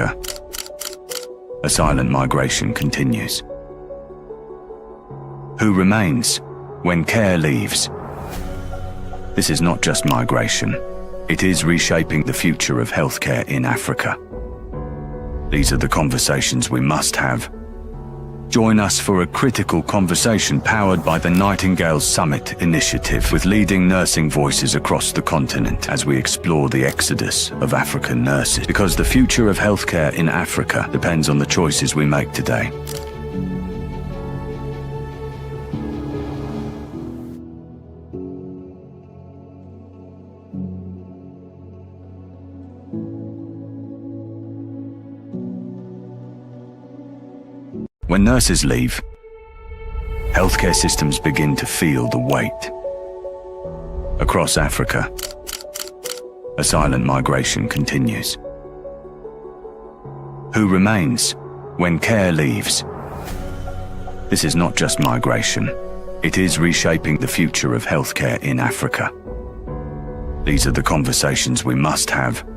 A silent migration continues. Who remains when care leaves? This is not just migration. It is reshaping the future of healthcare in Africa. These are the conversations we must have. Join us for a critical conversation powered by the Nightingales Summit initiative with leading nursing voices across the continent as we explore the exodus of African nurses. Because the future of healthcare in Africa depends on the choices we make today. When nurses leave, healthcare systems begin to feel the weight. Across Africa, a silent migration continues. Who remains when care leaves? This is not just migration. It is reshaping the future of healthcare in Africa. These are the conversations we must have.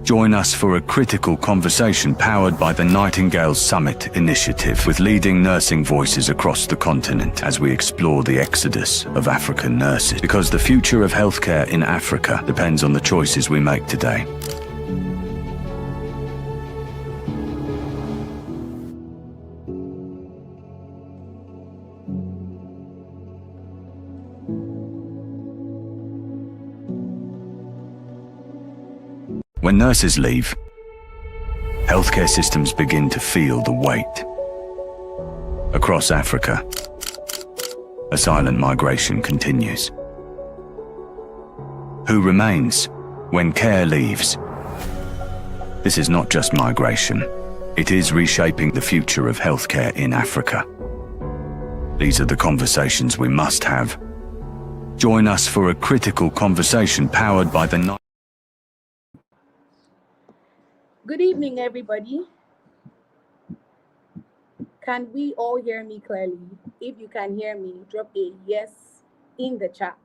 Join us for a critical conversation powered by the Nightingales Summit initiative with leading nursing voices across the continent as we explore the exodus of African nurses. Because the future of healthcare in Africa depends on the choices we make today. When nurses leave, healthcare systems begin to feel the weight. Across Africa, a silent migration continues. Who remains when care leaves? This is not just migration. It is reshaping the future of healthcare in Africa. These are the conversations we must have. Join us for a critical conversation powered by the Good evening, everybody. Can we all hear me clearly? If you can hear me, drop a yes in the chat.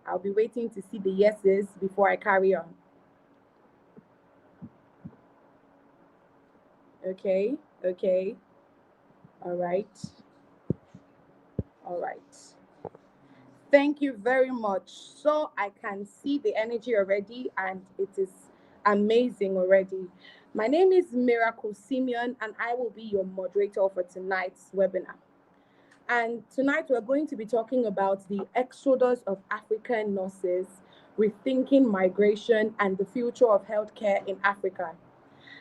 I'll be waiting to see the yeses before I carry on. Okay. All right. Thank you very much. So I can see the energy already, and it is amazing already. My name is Miracle Simeon, and I will be your moderator for tonight's webinar. And tonight we're going to be talking about the exodus of African nurses, rethinking migration, and the future of healthcare in Africa.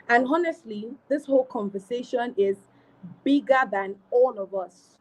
And honestly, this whole conversation is bigger than all of us.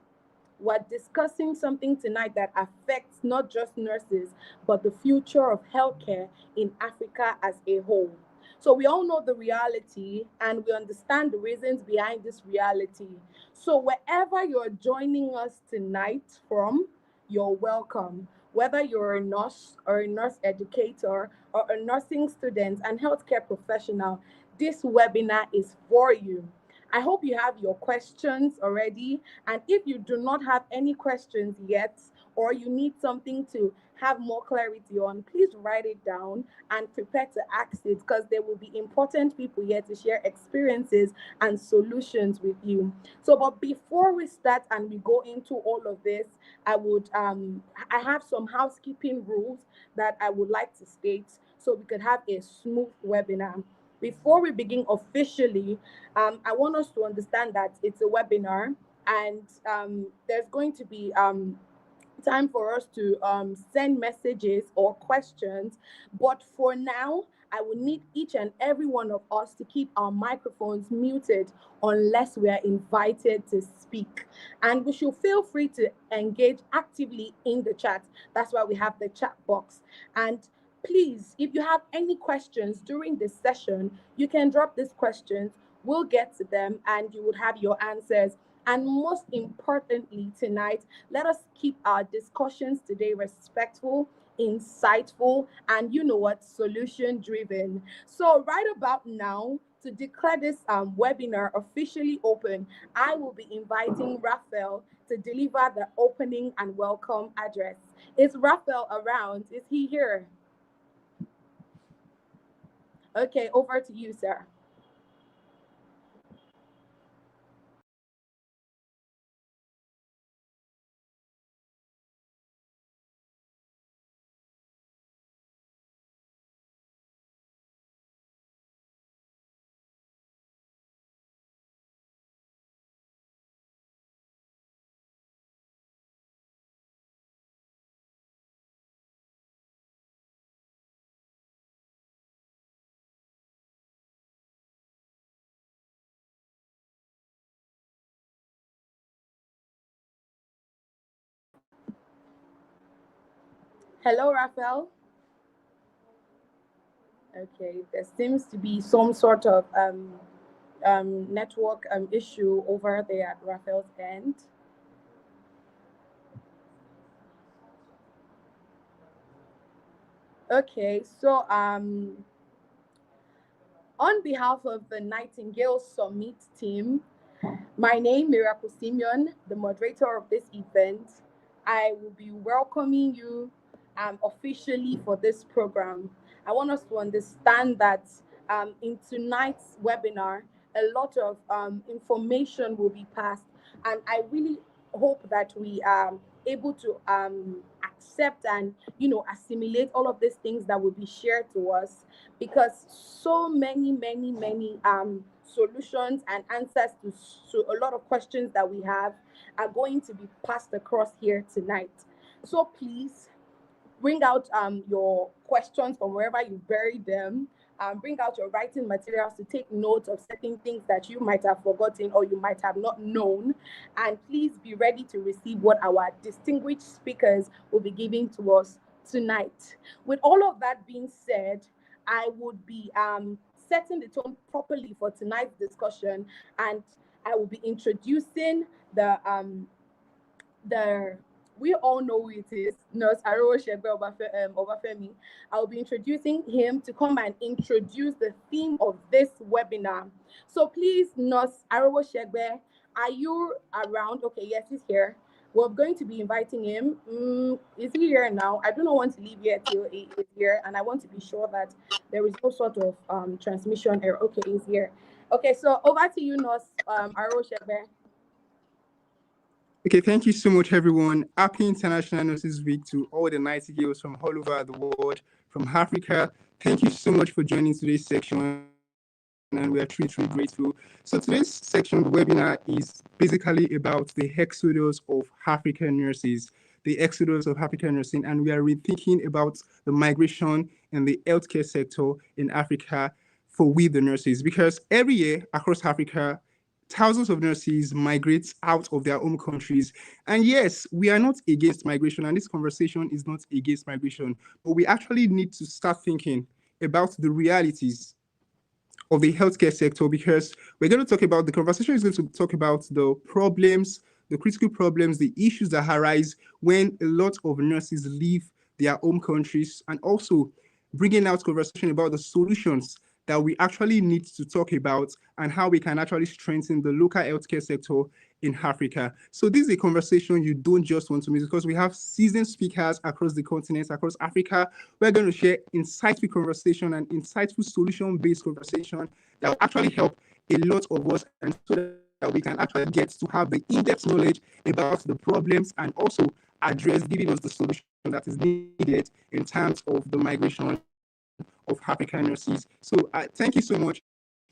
We're discussing something tonight that affects not just nurses, but the future of healthcare in Africa as a whole. So we all know the reality and we understand the reasons behind this reality. So wherever you're joining us tonight from, you're welcome. Whether you're a nurse or a nurse educator or a nursing student and healthcare professional, this webinar is for you. I hope you have your questions already. And if you do not have any questions yet, or you need something to have more clarity on, please write it down and prepare to ask it, because there will be important people here to share experiences and solutions with you. So, but before we start and we go into all of this, I have some housekeeping rules that I would like to state so we could have a smooth webinar. Before we begin officially, I want us to understand that it's a webinar, and there's going to be time for us to send messages or questions. But for now, I will need each and every one of us to keep our microphones muted unless we are invited to speak. And we should feel free to engage actively in the chat. That's why we have the chat box. And please, if you have any questions during this session, you can drop these questions. We'll get to them and you would have your answers. And most importantly tonight, let us keep our discussions today respectful, insightful, and you know what, solution-driven. So right about now, to declare this webinar officially open, I will be inviting Raphael to deliver the opening and welcome address. Is Raphael around? Is he here? Okay, over to you, sir. Hello, Raphael. Okay, there seems to be some sort of network issue over there at Raphael's end. Okay, so on behalf of the Nightingales Summit team, my name, Miracle Simeon, the moderator of this event. I will be welcoming you officially for this program. I want us to understand that in tonight's webinar, a lot of information will be passed, and I really hope that we are able to accept and assimilate all of these things that will be shared to us, because so many solutions and answers to a lot of questions that we have are going to be passed across here tonight. So please bring out your questions from wherever you buried them. Bring out your writing materials to take note of certain things that you might have forgotten or you might have not known. And please be ready to receive what our distinguished speakers will be giving to us tonight. With all of that being said, I would be setting the tone properly for tonight's discussion, and I will be introducing the we all know who it is, Nurse Aro Shebe Obafemi. I'll be introducing him to come and introduce the theme of this webinar. So please, Nurse Aro Shebe, are you around? Okay, yes, he's here. We're going to be inviting him. Is he here now? I do not want to leave here till he is here, and I want to be sure that there is no sort of transmission error. Okay, he's here. Okay, so over to you, Nurse Aro Shebe. Okay, thank you so much, everyone. Happy International Nurses Week to all the Nightingales from all over the world, from Africa. Thank you so much for joining today's section, and we are truly grateful. So today's section, the webinar, is basically about the exodus of African nurses, the exodus of African nursing, and we are rethinking about the migration in the healthcare sector in Africa for we the nurses, because every year across Africa, thousands of nurses migrate out of their home countries. And yes, we are not against migration, and this conversation is not against migration, but we actually need to start thinking about the realities of the healthcare sector, because we're going to talk about, the conversation is going to talk about the problems, the critical problems, the issues that arise when a lot of nurses leave their home countries, and also bringing out conversation about the solutions that we actually need to talk about and how we can actually strengthen the local healthcare sector in Africa. So this is a conversation you don't just want to miss, because we have seasoned speakers across the continent, across Africa. We're going to share insightful conversation and insightful solution-based conversation that will actually help a lot of us, and so that we can actually get to have the in-depth knowledge about the problems and also address, giving us the solution that is needed in terms of the migration of African nurses. So thank you so much,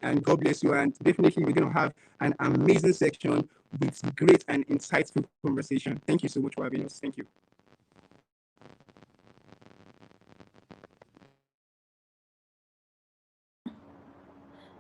and God bless you. And definitely we're going to have an amazing section with great and insightful conversation. Thank you so much for having us. Thank you.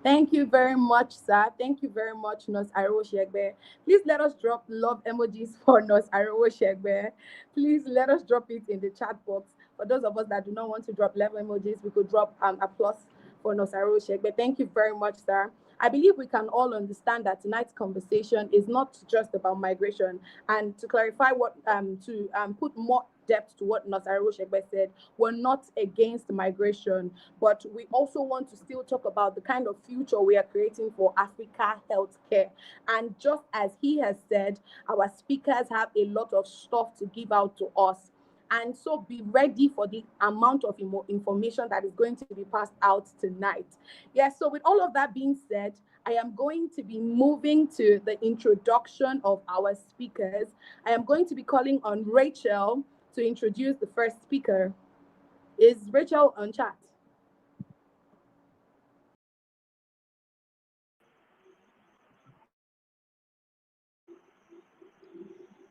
Thank you very much, sir. Thank you very much, Nurse Aro Shegbe. Please let us drop love emojis for Nurse Aro Shegbe. Please let us drop it in the chat box. For those of us that do not want to drop love emojis, we could drop applause for Nurse Aro Shegbe. Thank you very much, sir. I believe we can all understand that tonight's conversation is not just about migration. And to clarify put more depth to what Nurse Aro Shegbe said, we're not against migration, but we also want to still talk about the kind of future we are creating for Africa healthcare. And just as he has said, our speakers have a lot of stuff to give out to us. And so be ready for the amount of information that is going to be passed out tonight. Yes, so with all of that being said, I am going to be moving to the introduction of our speakers. I am going to be calling on Rachel to introduce the first speaker. Is Rachel on chat?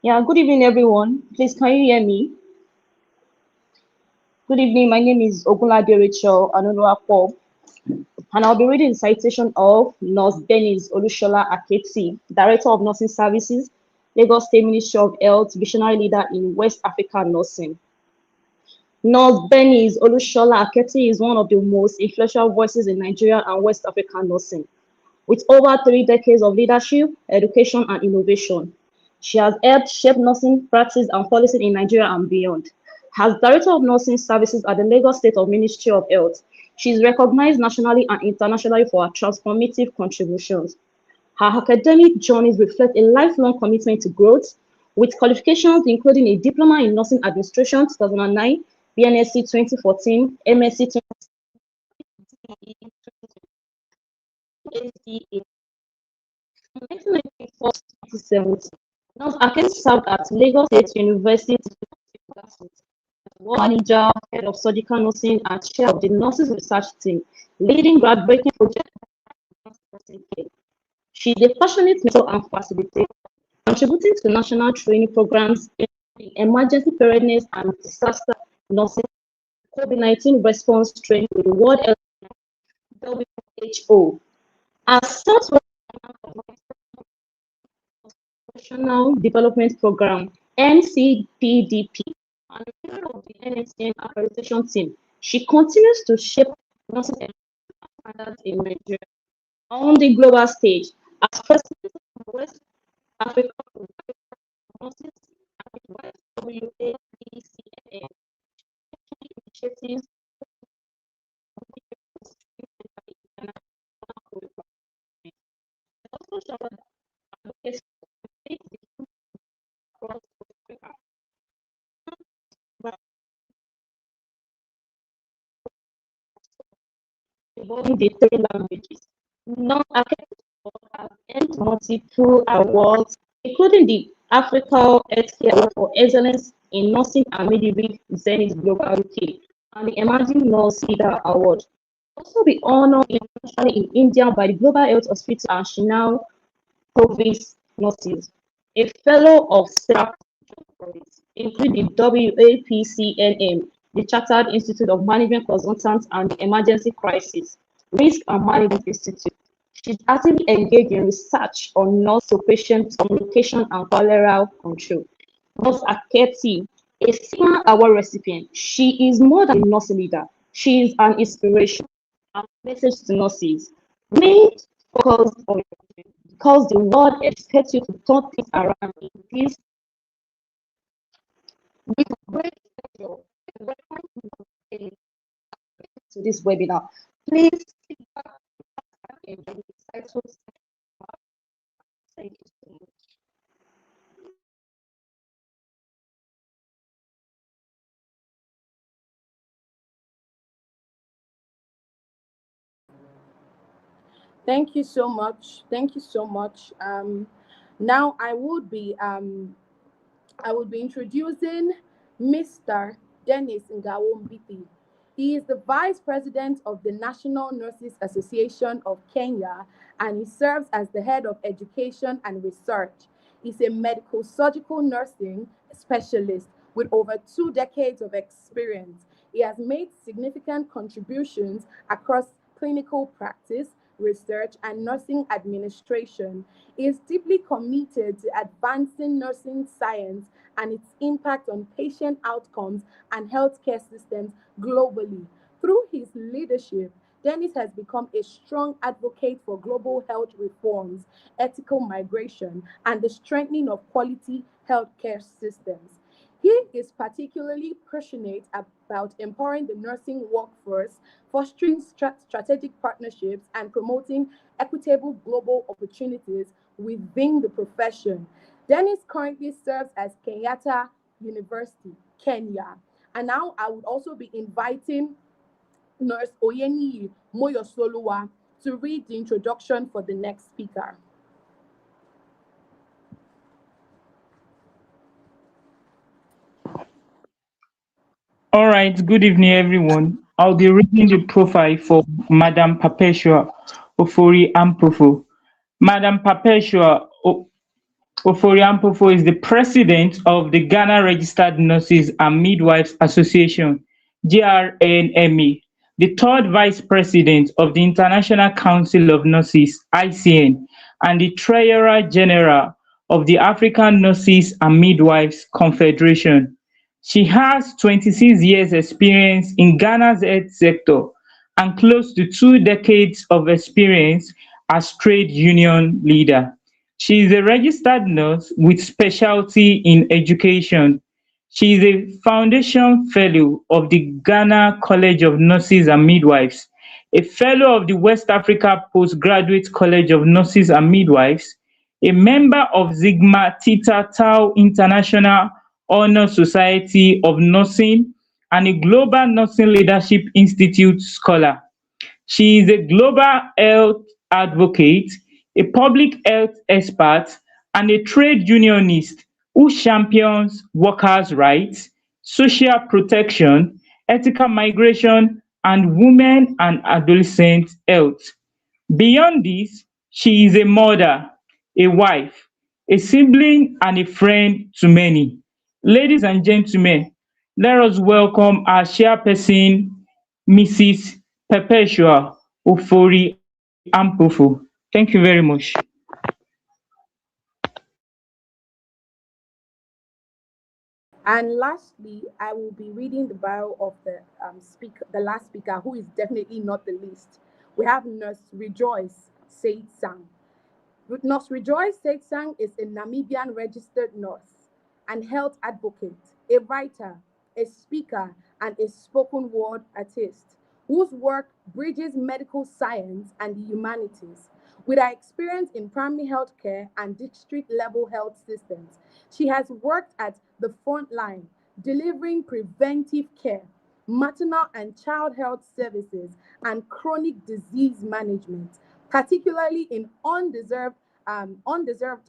Yeah, good evening, everyone. Please, can you hear me? Good evening. My name is Ogunlade Rachel Anoluwapo, and I'll be reading the citation of Nurse Dennis Olushola Aketi, Director of Nursing Services, Lagos State Ministry of Health, visionary leader in West Africa nursing. Nurse Dennis Olushola Aketi is one of the most influential voices in Nigeria and West Africa nursing. With over 3 decades of leadership, education, and innovation, she has helped shape nursing practice and policy in Nigeria and beyond. As Director of Nursing Services at the Lagos State Ministry of Health, she is recognized nationally and internationally for her transformative contributions. Her academic journeys reflect a lifelong commitment to growth, with qualifications including a Diploma in Nursing Administration 2009, BNSC 2014, MSc 2020, in 1994 to 2017. Nurse Aketi served at Lagos State University as manager, head of surgical nursing, and chair of the nurses research team, leading groundbreaking projects. She is a passionate mentor and facilitator, contributing to national training programs in emergency preparedness and disaster nursing, COVID-19 response training with the World Health WHO. As South Professional Development Program, NCPDP, and member of the NSN accreditation team, she continues to shape nursing standards in Nigeria on the global stage as president of West Africa Nurses and West WAPCN initiatives. Also showed advocacy across Africa, involving the 3 languages. Non-academic have earned multiple awards, including the Africa Healthcare Award for Excellence in Nursing and Midwifery Zenith Global UK and the Emerging Nurse Leader Award. Also be honored internationally in India by the Global Health Hospital and she now province nurses. A fellow of several bodies, including the WAPCNM, the Chartered Institute of Management Consultants, and the Emergency Crisis Risk and Management Institute. She's actively engaged in research on nurse to patient communication and cholera control. Nurse Aketi, a SIGMA Award recipient, she is more than a nurse leader. She is an inspiration. A message to nurses: remain focused on your because the world expects you to turn things around in this with great pleasure. Welcome to this webinar. Please sit back and enjoy the insightful session. Thank you so much. Thank you so much. Thank you so much. Now I would be introducing Mr. Dennis Ngawombiti. He is the Vice President of the National Nurses Association of Kenya, and he serves as the Head of Education and Research. He's a medical surgical nursing specialist with over 2 decades of experience. He has made significant contributions across clinical practice, research, and nursing administration. He is deeply committed to advancing nursing science and its impact on patient outcomes and healthcare systems globally. Through his leadership, Dennis has become a strong advocate for global health reforms, ethical migration, and the strengthening of quality healthcare systems. He is particularly passionate about empowering the nursing workforce, fostering strategic partnerships, and promoting equitable global opportunities within the profession. Dennis currently serves as Kenyatta University, Kenya. And now I would also be inviting Nurse Oyeni Moyosoluwa to read the introduction for the next speaker. All right, good evening, everyone. I'll be reading the profile for Madam Perpetua Ofori Ampofo. Madam Perpetua Ofori Ampofo is the president of the Ghana Registered Nurses and Midwives Association, GRNME, the third vice president of the International Council of Nurses, ICN, and the treasurer general of the African Nurses and Midwives Confederation. She has 26 years experience in Ghana's health sector and close to 2 decades of experience as trade union leader. She is a registered nurse with specialty in education. She is a foundation fellow of the Ghana College of Nurses and Midwives, a fellow of the West Africa Postgraduate College of Nurses and Midwives, a member of Sigma Theta Tau International Honor Society of Nursing, and a Global Nursing Leadership Institute scholar. She is a global health advocate, a public health expert, and a trade unionist who champions workers' rights, social protection, ethical migration, and women and adolescent health. Beyond this, she is a mother, a wife, a sibling, and a friend to many. Ladies and gentlemen, let us welcome our chairperson, Mrs. Perpetua Ofori Ampofo. Thank you very much. And lastly, I will be reading the bio of the last speaker, who is definitely not the least. We have Nurse Rejoice Said Sang. Nurse Rejoice Setsang is a Namibian registered nurse and health advocate, a writer, a speaker, and a spoken word artist whose work bridges medical science and the humanities. With her experience in primary health care and district level health systems, she has worked at the front line, delivering preventive care, maternal and child health services, and chronic disease management, particularly in undeserved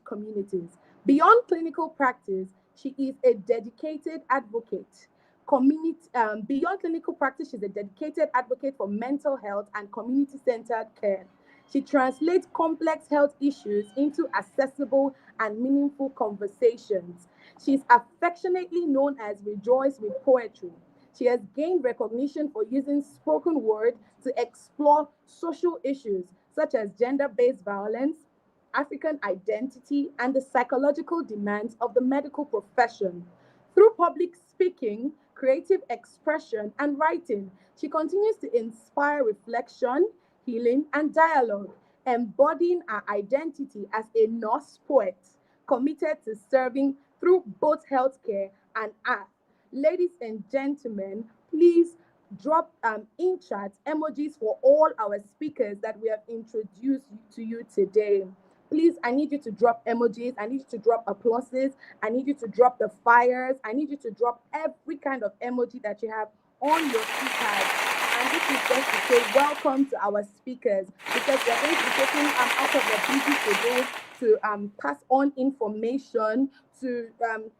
communities. Beyond clinical practice, she is a dedicated advocate. Beyond clinical practice, she's a dedicated advocate for mental health and community-centered care. She translates complex health issues into accessible and meaningful conversations. She's affectionately known as Rejoice with Poetry. She has gained recognition for using spoken word to explore social issues such as gender based violence, African identity, and the psychological demands of the medical profession. Through public speaking, creative expression, and writing, she continues to inspire reflection, healing, and dialogue, embodying her identity as a nurse poet committed to serving through both healthcare and art. Ladies and gentlemen, please drop in chat emojis for all our speakers that we have introduced to you today. Please, I need you to drop emojis. I need you to drop applauses. I need you to drop the fires. I need you to drop every kind of emoji that you have on your speakers. And this is just to say welcome to our speakers, because we're going to be taking out of the busy schedule to pass on information, to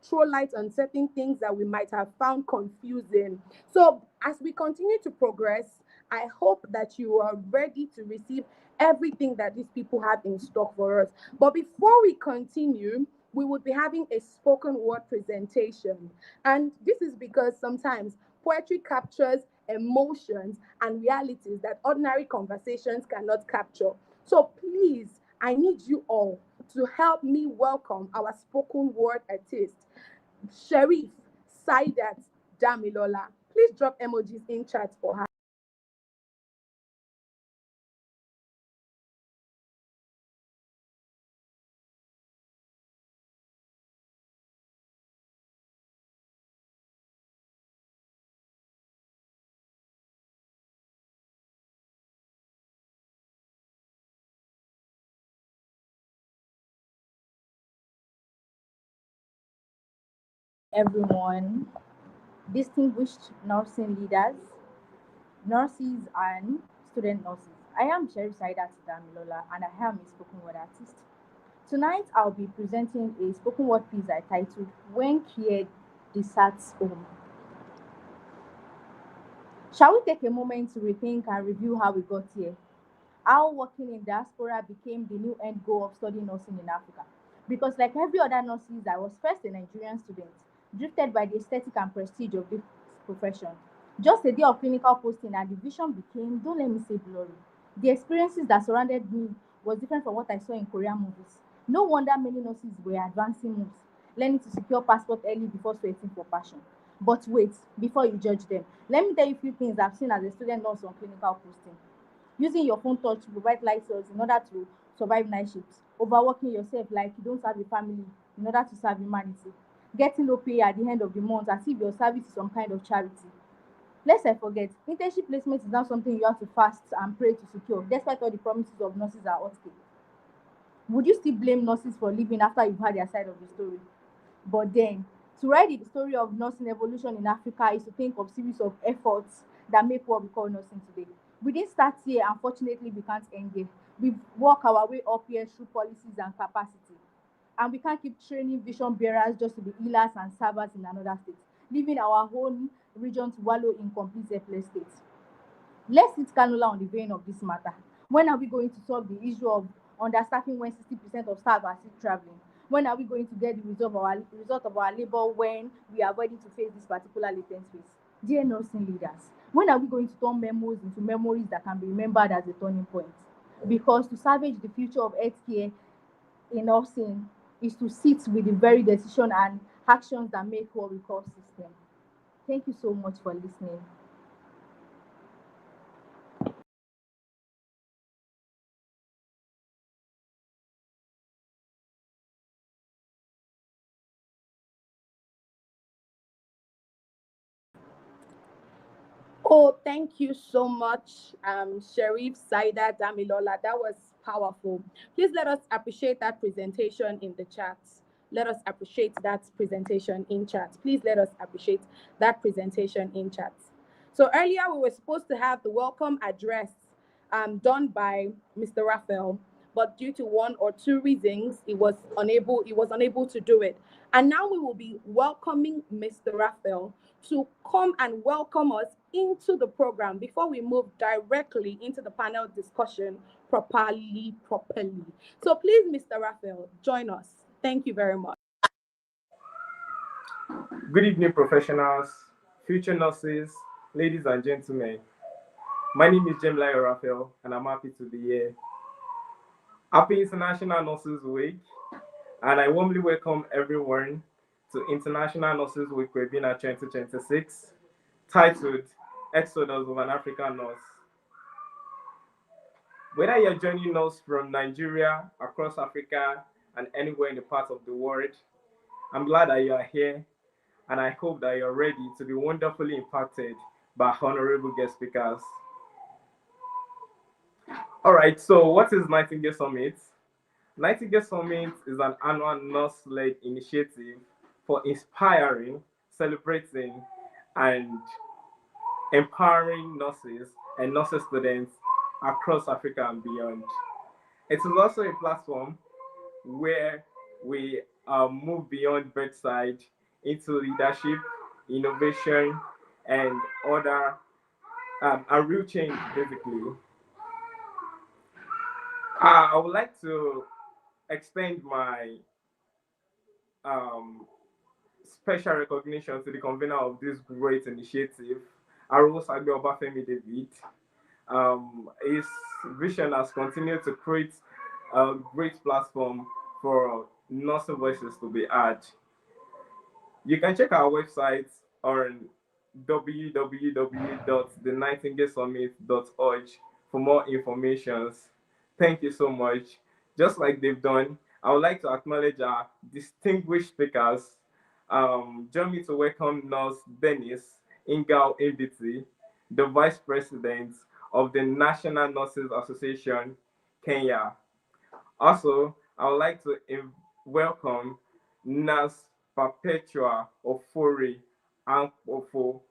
throw light on certain things that we might have found confusing. So as we continue to progress, I hope that you are ready to receive everything that these people have in stock for us. But before we continue, we would be having a spoken word presentation. And this is because sometimes poetry captures emotions and realities that ordinary conversations cannot capture. So please, I need you all to help me welcome our spoken word artist, Sherif Saidat Damilola. Please drop emojis in chat for her. Everyone. distinguished nursing leaders, nurses, and student nurses. I am Sherry Saida Damilola, and I am a spoken word artist. Tonight, I'll be presenting a spoken word piece I titled When Care Deserts Home. Shall we take a moment to rethink and review how we got here? How working in diaspora became the new end goal of studying nursing in Africa. Because, like every other nurses, I was first a Nigerian student, drifted by the aesthetic and prestige of this profession. Just a day of clinical posting, and the vision became, don't let me say blurry. The experiences that surrounded me was different from what I saw in Korean movies. No wonder many nurses were advancing moves, learning to secure passport early before sweating for passion. But wait, before you judge them, let me tell you a few things I've seen as a student nurse on clinical posting. Using your phone touch to provide light source in order to survive night shifts, overworking yourself like you don't have a family in order to serve humanity, getting low pay at the end of the month as if your service is some kind of charity. Lest I forget, internship placement is not something you have to fast and pray to secure, despite all the promises of nurses at Otke. Would you still blame nurses for leaving after you've heard their side of the story? But then, to write the story of nursing evolution in Africa is to think of series of efforts that make what we call nursing today. We didn't start here, unfortunately, we can't end here. We've worked our way up here through policies and capacity. And we can't keep training vision bearers just to be healers and servers in another state, leaving our own region to wallow in complete helpless state. Let's hit cannula on the vein of this matter. When are we going to solve the issue of understaffing when 60% of staff are still traveling? When are we going to get the result of our labor when we are ready to face this particular latent phase? Dear nursing leaders, when are we going to turn memos into memories that can be remembered as a turning point? Because to salvage the future of healthcare in nursing is to sit with the very decision and actions that make what we call system. Thank you so much for listening. Oh, thank you so much, Sharif Saida Damilola. That was powerful. Please let us appreciate that presentation in the chat. Let us appreciate that presentation in chat. Please let us appreciate that presentation in chat. So earlier we were supposed to have the welcome address done by Mr. Raphael, but due to one or two reasons, he was unable to do it. And now we will be welcoming Mr. Raphael to come and welcome us into the program before we move directly into the panel discussion properly. So please, Mr. Raphael, join us. Thank you very much. Good evening, professionals, future nurses, ladies and gentlemen. My name is Jemla Raphael, and I'm happy to be here. Happy International Nurses Week, and I warmly welcome everyone to International Nurses Week webinar 2026, titled Exodus of an African Nurse. Whether you're joining us from Nigeria, across Africa, and anywhere in the part of the world, I'm glad that you are here, and I hope that you're ready to be wonderfully impacted by honorable guest speakers. All right, so what is Nightingale Summit? Nightingale Summit is an annual nurse-led initiative for inspiring, celebrating, and empowering nurses and nurses students across Africa and beyond. It is also a platform where we move beyond bedside into leadership, innovation, and other and real change, basically. I would like to extend my um, special recognition to the convener of this great initiative, Arosagbe Obafemi David. His vision has continued to create a great platform for nursing voices to be heard. You can check our website on www.thenightingalesummit.org for more information. Thank you so much. Just like they've done, I would like to acknowledge our distinguished speakers. Join me to welcome Nurse Dennis Ingao Mbiti, the Vice President of the National Nurses Association, Kenya. Also, I would like to welcome Nurse Perpetua Ofori Ampofo,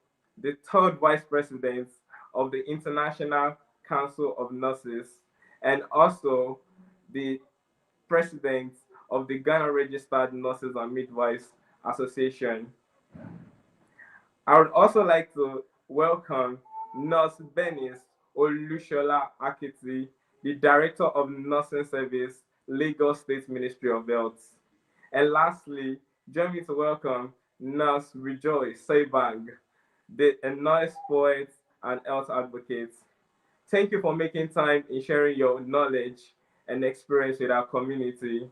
the third Vice President of the International Council of Nurses, and also the President of the Ghana Registered Nurses and Midwives Association. I would also like to welcome Nurse Benis Olushola Akiti, the Director of Nursing Service, Lagos State Ministry of Health. And lastly, join me to welcome Nurse Rejoice Sebang, a nurse poet and health advocate. Thank you for making time in sharing your knowledge and experience with our community.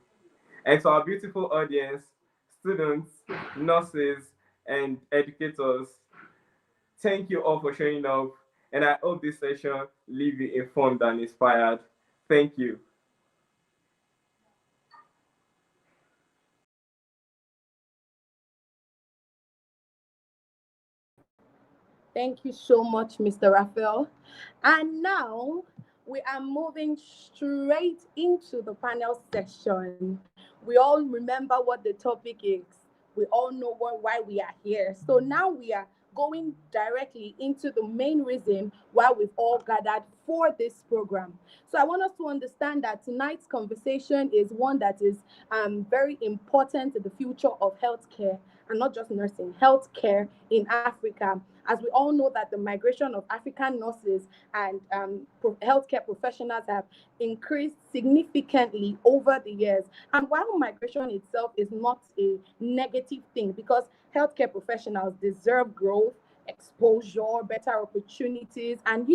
And to our beautiful audience, students, nurses, and educators, thank you all for showing up. And I hope this session leave you informed and inspired. Thank you. Thank you so much, Mr. Raphael. And now we are moving straight into the panel session. We all remember what the topic is. We all know why we are here. So now we are going directly into the main reason why we've all gathered for this program. So I want us to understand that tonight's conversation is one that is very important to the future of healthcare, and not just nursing, healthcare in Africa. As we all know that the migration of African nurses and healthcare professionals have increased significantly over the years. And while migration itself is not a negative thing, because healthcare professionals deserve growth, exposure, better opportunities, and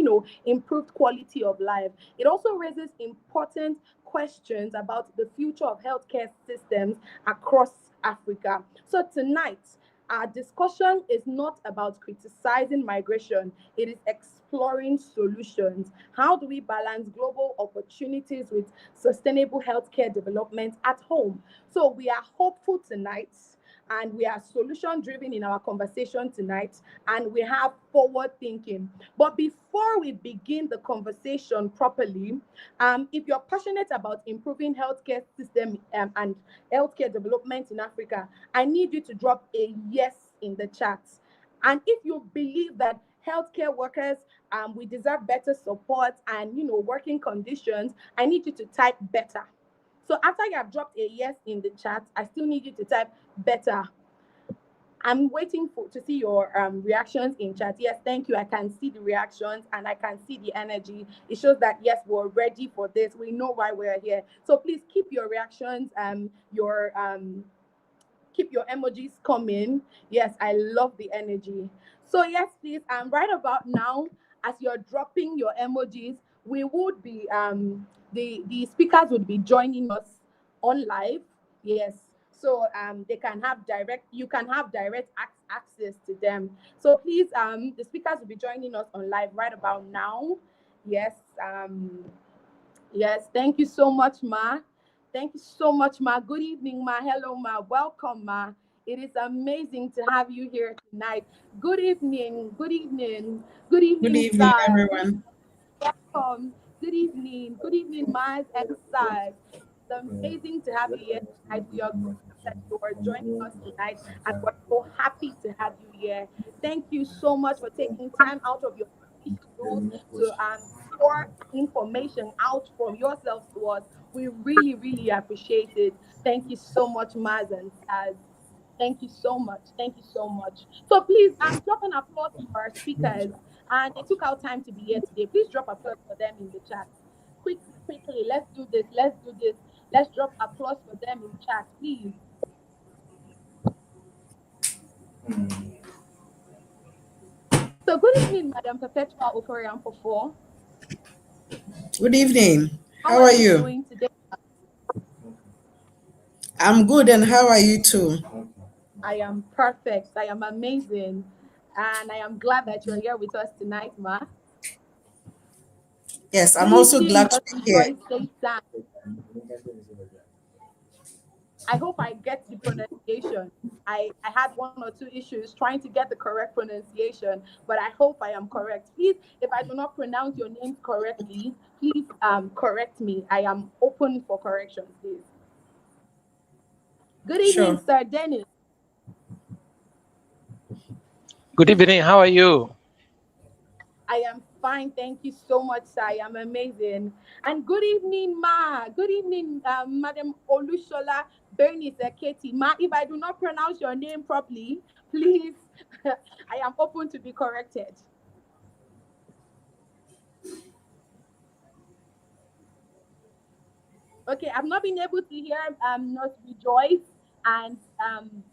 improved quality of life, it also raises important questions about the future of healthcare systems across Africa. So tonight, our discussion is not about criticizing migration, it is exploring solutions. How do we balance global opportunities with sustainable healthcare development at home? So we are hopeful tonight, and we are solution driven in our conversation tonight, and we have forward thinking. But before we begin the conversation properly, if you're passionate about improving healthcare system and healthcare development in Africa, I need you to drop a yes in the chat. And if you believe that healthcare workers, we deserve better support and working conditions, I need you to type better. So after you have dropped a yes in the chat, I still need you to type better. I'm waiting to see your reactions in chat. Yes, thank you. I can see the reactions and I can see the energy. It shows that, yes, we're ready for this. We know why we're here. So please keep your reactions, keep your emojis coming. Yes, I love the energy. So yes, please, right about now, as you're dropping your emojis, we would be the speakers would be joining us on live. Yes. So you can have direct access to them. So please, the speakers will be joining us on live right about now. Yes. Yes, thank you so much, Ma. Thank you so much, Ma. Good evening, Ma. Hello, Ma. Welcome, Ma. It is amazing to have you here tonight. Good evening. Good evening. Good evening, Good evening, Saz. everyone. Welcome. Good evening. Good evening, Maz and Saz. It's amazing to have you here tonight. We are glad that you are joining us tonight, and we're so happy to have you here. Thank you so much for taking time out of your busy schedules to pour information out from yourselves to us. We really, really appreciate it. Thank you so much, Maz and Saz. Thank you so much. Thank you so much. So please, drop an applause for our speakers. And they took out time to be here today. Please drop applause for them in the chat. Quickly, let's do this. Let's do this. Let's drop applause for them in chat, please. So good evening, Madam Perpetua Oporian for 4. Good evening. How are you doing today? I'm good, and how are you too? I am perfect. I am amazing. And I am glad that you're here with us tonight, Ma. Yes, I'm Good also evening, glad to be here. I hope I get the pronunciation. I had 1 or 2 issues trying to get the correct pronunciation, but I hope I am correct. Please, if I do not pronounce your names correctly, please correct me. I am open for corrections, please. Good evening, Sure. Sir Dennis. Good evening. How are you? I am fine. Thank you so much, sir. I am amazing. And good evening, Ma. Good evening, Madam Olushola Bernice Eketi. Ma, if I do not pronounce your name properly, please, I am open to be corrected. Okay, I've not been able to hear Nurse Rejoice and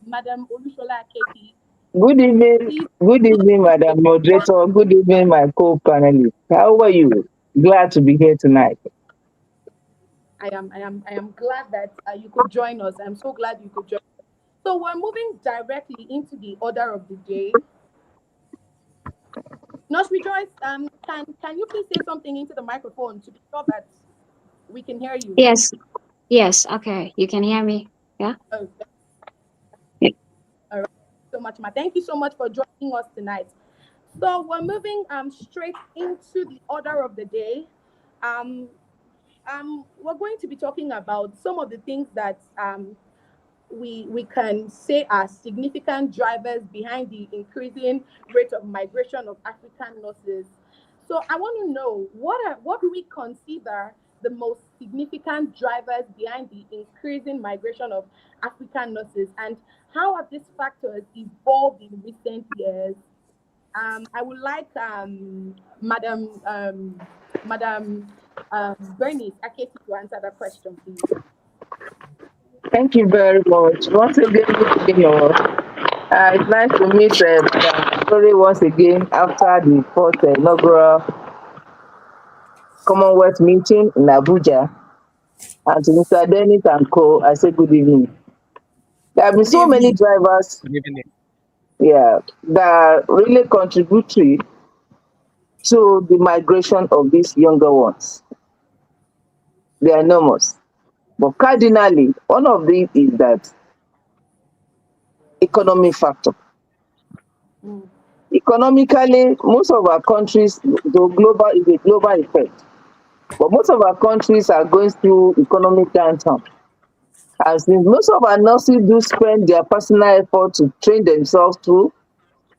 Madam Olushola Eketi. Good evening, Please, good evening, Madam Moderator. Good evening, my co-panelists. How are you? Glad to be here tonight. I am glad that you could join us. I'm so glad you could join us. So we're moving directly into the order of the day. Nurse Rejoice, can you please say something into the microphone to be sure that we can hear you? Yes, yes, okay. You can hear me. Yeah? Oh, Yeah. all right. So much, Ma. Thank you so much for joining us tonight. So we're moving straight into the order of the day. Um, we're going to be talking about some of the things that we can say are significant drivers behind the increasing rate of migration of African nurses. So I want to know what do we consider the most significant drivers behind the increasing migration of African nurses, and how have these factors evolved in recent years? I would like Madam Bernice Aketi to answer that question, please. Thank you very much. Once again, good evening, all. It's nice to meet Madam Story once again after the fourth inaugural Commonwealth meeting in Abuja. And to Mr. Dennis and Co., I say good evening. There have been Good so many evening. drivers, Good evening. yeah, that are really contributory to the migration of these younger ones. They are enormous. But cardinally, one of these is that economic factor. Mm. Economically, most of our countries, the global is a global effect, but most of our countries are going through economic downturn. And since most of our nurses do spend their personal effort to train themselves through,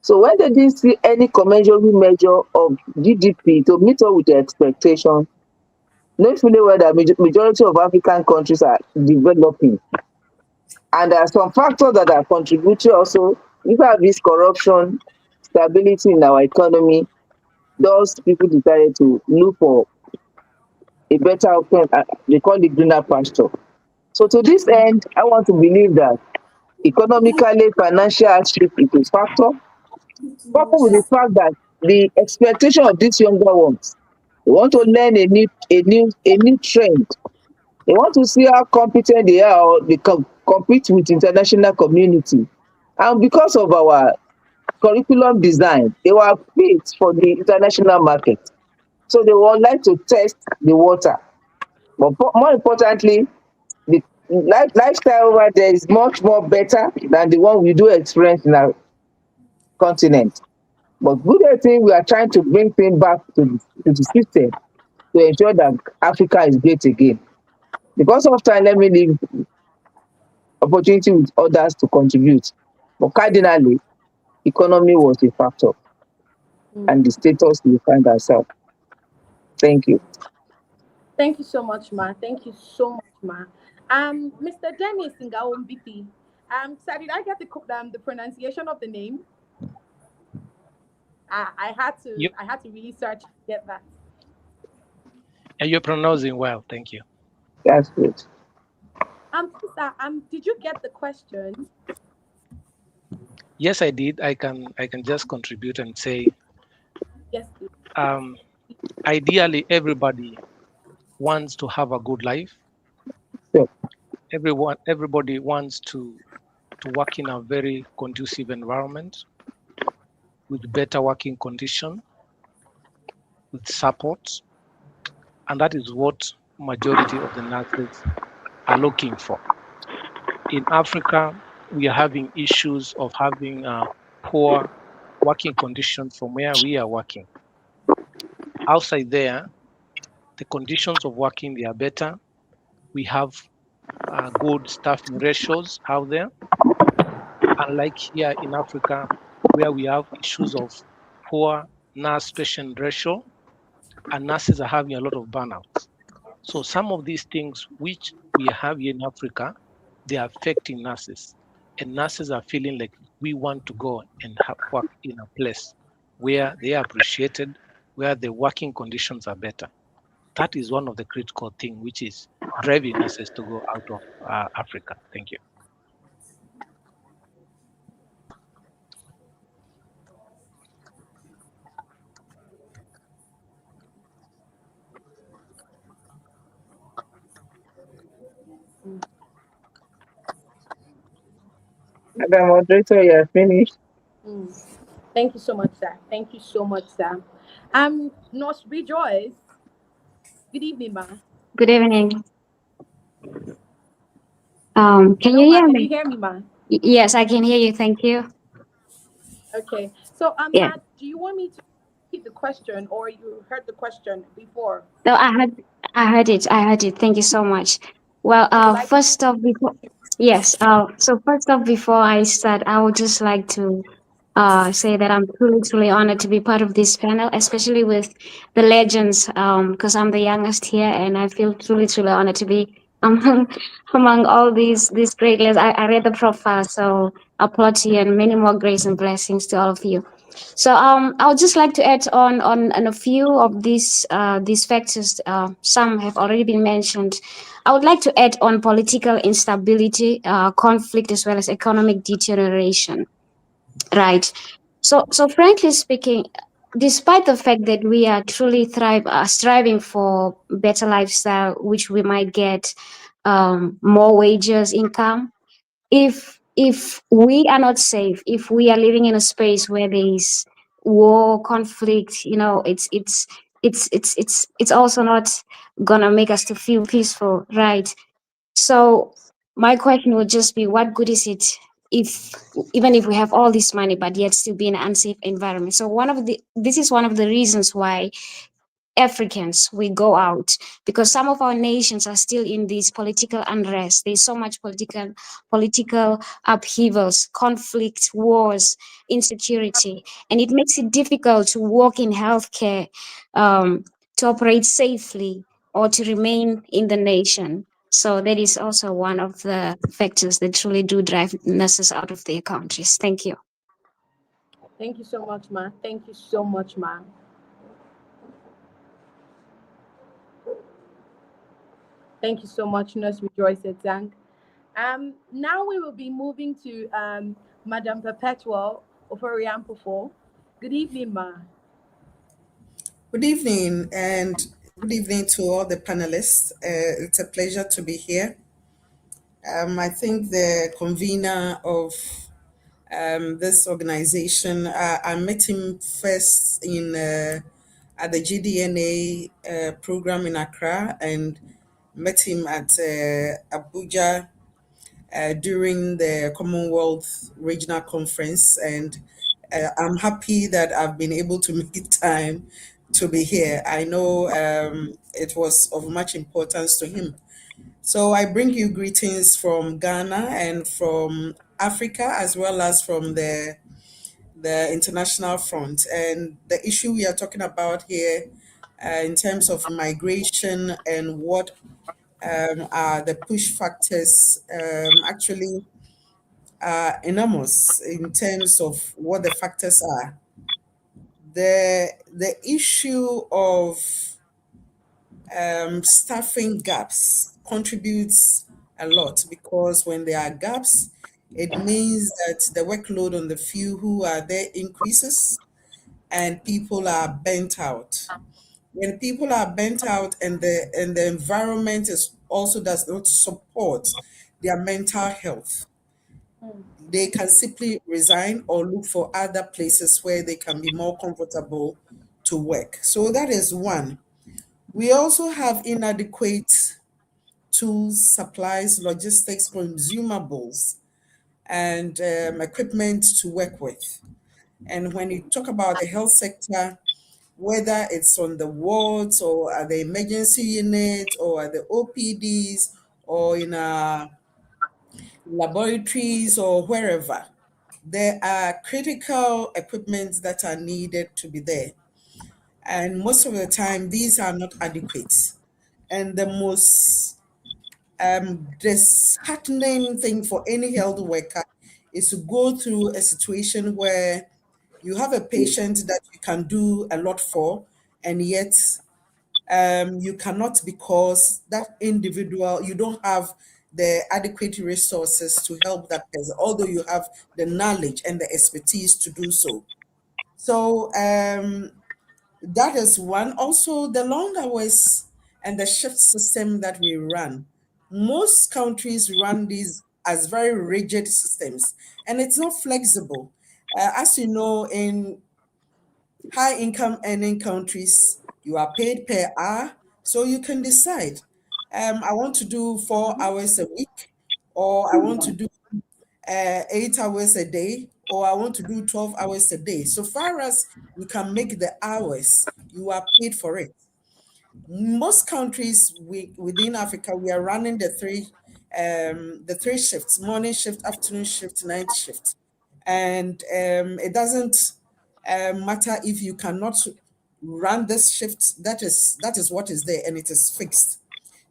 so when they didn't see any commensurate measure of GDP to meet up with their expectation, knowing fully well that majority of African countries are developing. And there are some factors that are contributing also. You have this corruption, stability in our economy, those people decided to look for a better option. They call it greener pasture. So to this end, I want to believe that economically, financial hardship is a factor, coupled with the fact that the expectation of these younger ones, they want to learn a new trend. They want to see how competent they are, or they compete with international community. And because of our curriculum design, they were fit for the international market. So they would like to test the water. But more importantly, the lifestyle over there is much more better than the one we do experience in our continent. But good thing we are trying to bring things back to the system to ensure that Africa is great again. Because of time, let me leave opportunity with others to contribute. But cardinally, economy was a factor Mm. and the status we find ourselves. Thank you. Thank you so much, Ma. Thank you so much, Ma. Mr. Dennis Ngawon BP. Sir, did I get the pronunciation of the name? I had You, to really search to get that. and you're pronouncing well. Thank you. That's good. Sir, did you get the question? Yes, I did. I can just contribute and say, Yes, please. um, ideally, everybody wants to have a good life. So, Everybody wants to work in a very conducive environment with better working condition, with support, and that is what majority of the nurses are looking for. In Africa, we are having issues of having poor working conditions from where we are working. Outside there, the conditions of working, they are better. We have good staffing ratios out there. Unlike here in Africa, where we have issues of poor nurse-patient ratio, and nurses are having a lot of burnouts. So some of these things which we have here in Africa, they are affecting nurses. And nurses are feeling like we want to go and work in a place where they are appreciated, where the working conditions are better. That is one of the critical things which is driving nurses to go out of Africa. Thank you. Madam Moderator, you are finished. Mm. Thank you so much, sir. Thank you so much, sir. Nurse Rejoice. Good evening, ma. Good evening. Can Hello, you ma. hear Can you me? hear me, ma? Yes, I can hear you. Thank you. Okay. So, Yeah. Matt, do you want me to repeat the question, or you heard the question before? No, I heard it. I heard it. Thank you so much. Well, You would like me first off, before yes, so first off, before I start, I would just like to say that I'm truly honored to be part of this panel, especially with the legends, because I'm the youngest here, and I feel truly honored to be among among all these great legends. I read the profile, so applaud to you and many more grace and blessings to all of you. So I would just like to add on a few of these factors. Some have already been mentioned. I would like to add on political instability, conflict, as well as economic deterioration. Right. So frankly speaking, despite the fact that we are truly striving for better lifestyle, which we might get more wages, income, if we are not safe, if we are living in a space where there is war, conflict, it's also not gonna make us to feel peaceful, right? So my question would just be, what good is it if even if we have all this money but yet still be in an unsafe environment? So this is one of the reasons why Africans, we go out, because some of our nations are still in this political unrest. There's so much political upheavals, conflict, wars, insecurity, and it makes it difficult to work in healthcare, to operate safely, or to remain in the nation. So that is also one of the factors that truly do drive nurses out of their countries. Thank you. Thank you so much, ma. Thank you so much, ma. Thank you so much, Nurse Rejoice Etang. Now we will be moving to Madam Perpetual Oforiampofo. Good evening, ma. Good evening, and good evening to all the panelists. It's a pleasure to be here. I think the convener of this organization, I met him first at the GDNA program in Accra, and met him at Abuja during the Commonwealth Regional Conference, and I'm happy that I've been able to make time to be here. I know it was of much importance to him. So I bring you greetings from Ghana and from Africa, as well as from the international front. And the issue we are talking about here in terms of migration and what are the push factors actually enormous in terms of what the factors are. The issue of staffing gaps contributes a lot, because when there are gaps, it means that the workload on the few who are there increases and people are burnt out. When people are burnt out and the environment is also does not support their mental health, they can simply resign or look for other places where they can be more comfortable to work. So that is one. We also have inadequate tools, supplies, logistics, consumables, and equipment to work with. And when you talk about the health sector, whether it's on the wards or at the emergency unit or at the OPDs or in laboratories or wherever, there are critical equipment that are needed to be there. And most of the time, these are not adequate. And the most disheartening thing for any health worker is to go through a situation where you have a patient that you can do a lot for, and yet you cannot, because that individual, you don't have the adequate resources to help that person, although you have the knowledge and the expertise to do so. So that is one. Also, the long hours and the shift system that we run. Most countries run these as very rigid systems, and it's not flexible. As you know, in high income earning countries, you are paid per hour, so you can decide. I want to do 4 hours a week, or I want to do 8 hours a day, or I want to do 12 hours a day. So far as you can make the hours, you are paid for it. Most countries within Africa, we are running the three shifts: morning shift, afternoon shift, night shift. And it doesn't matter if you cannot run this shift. That is what is there, and it is fixed.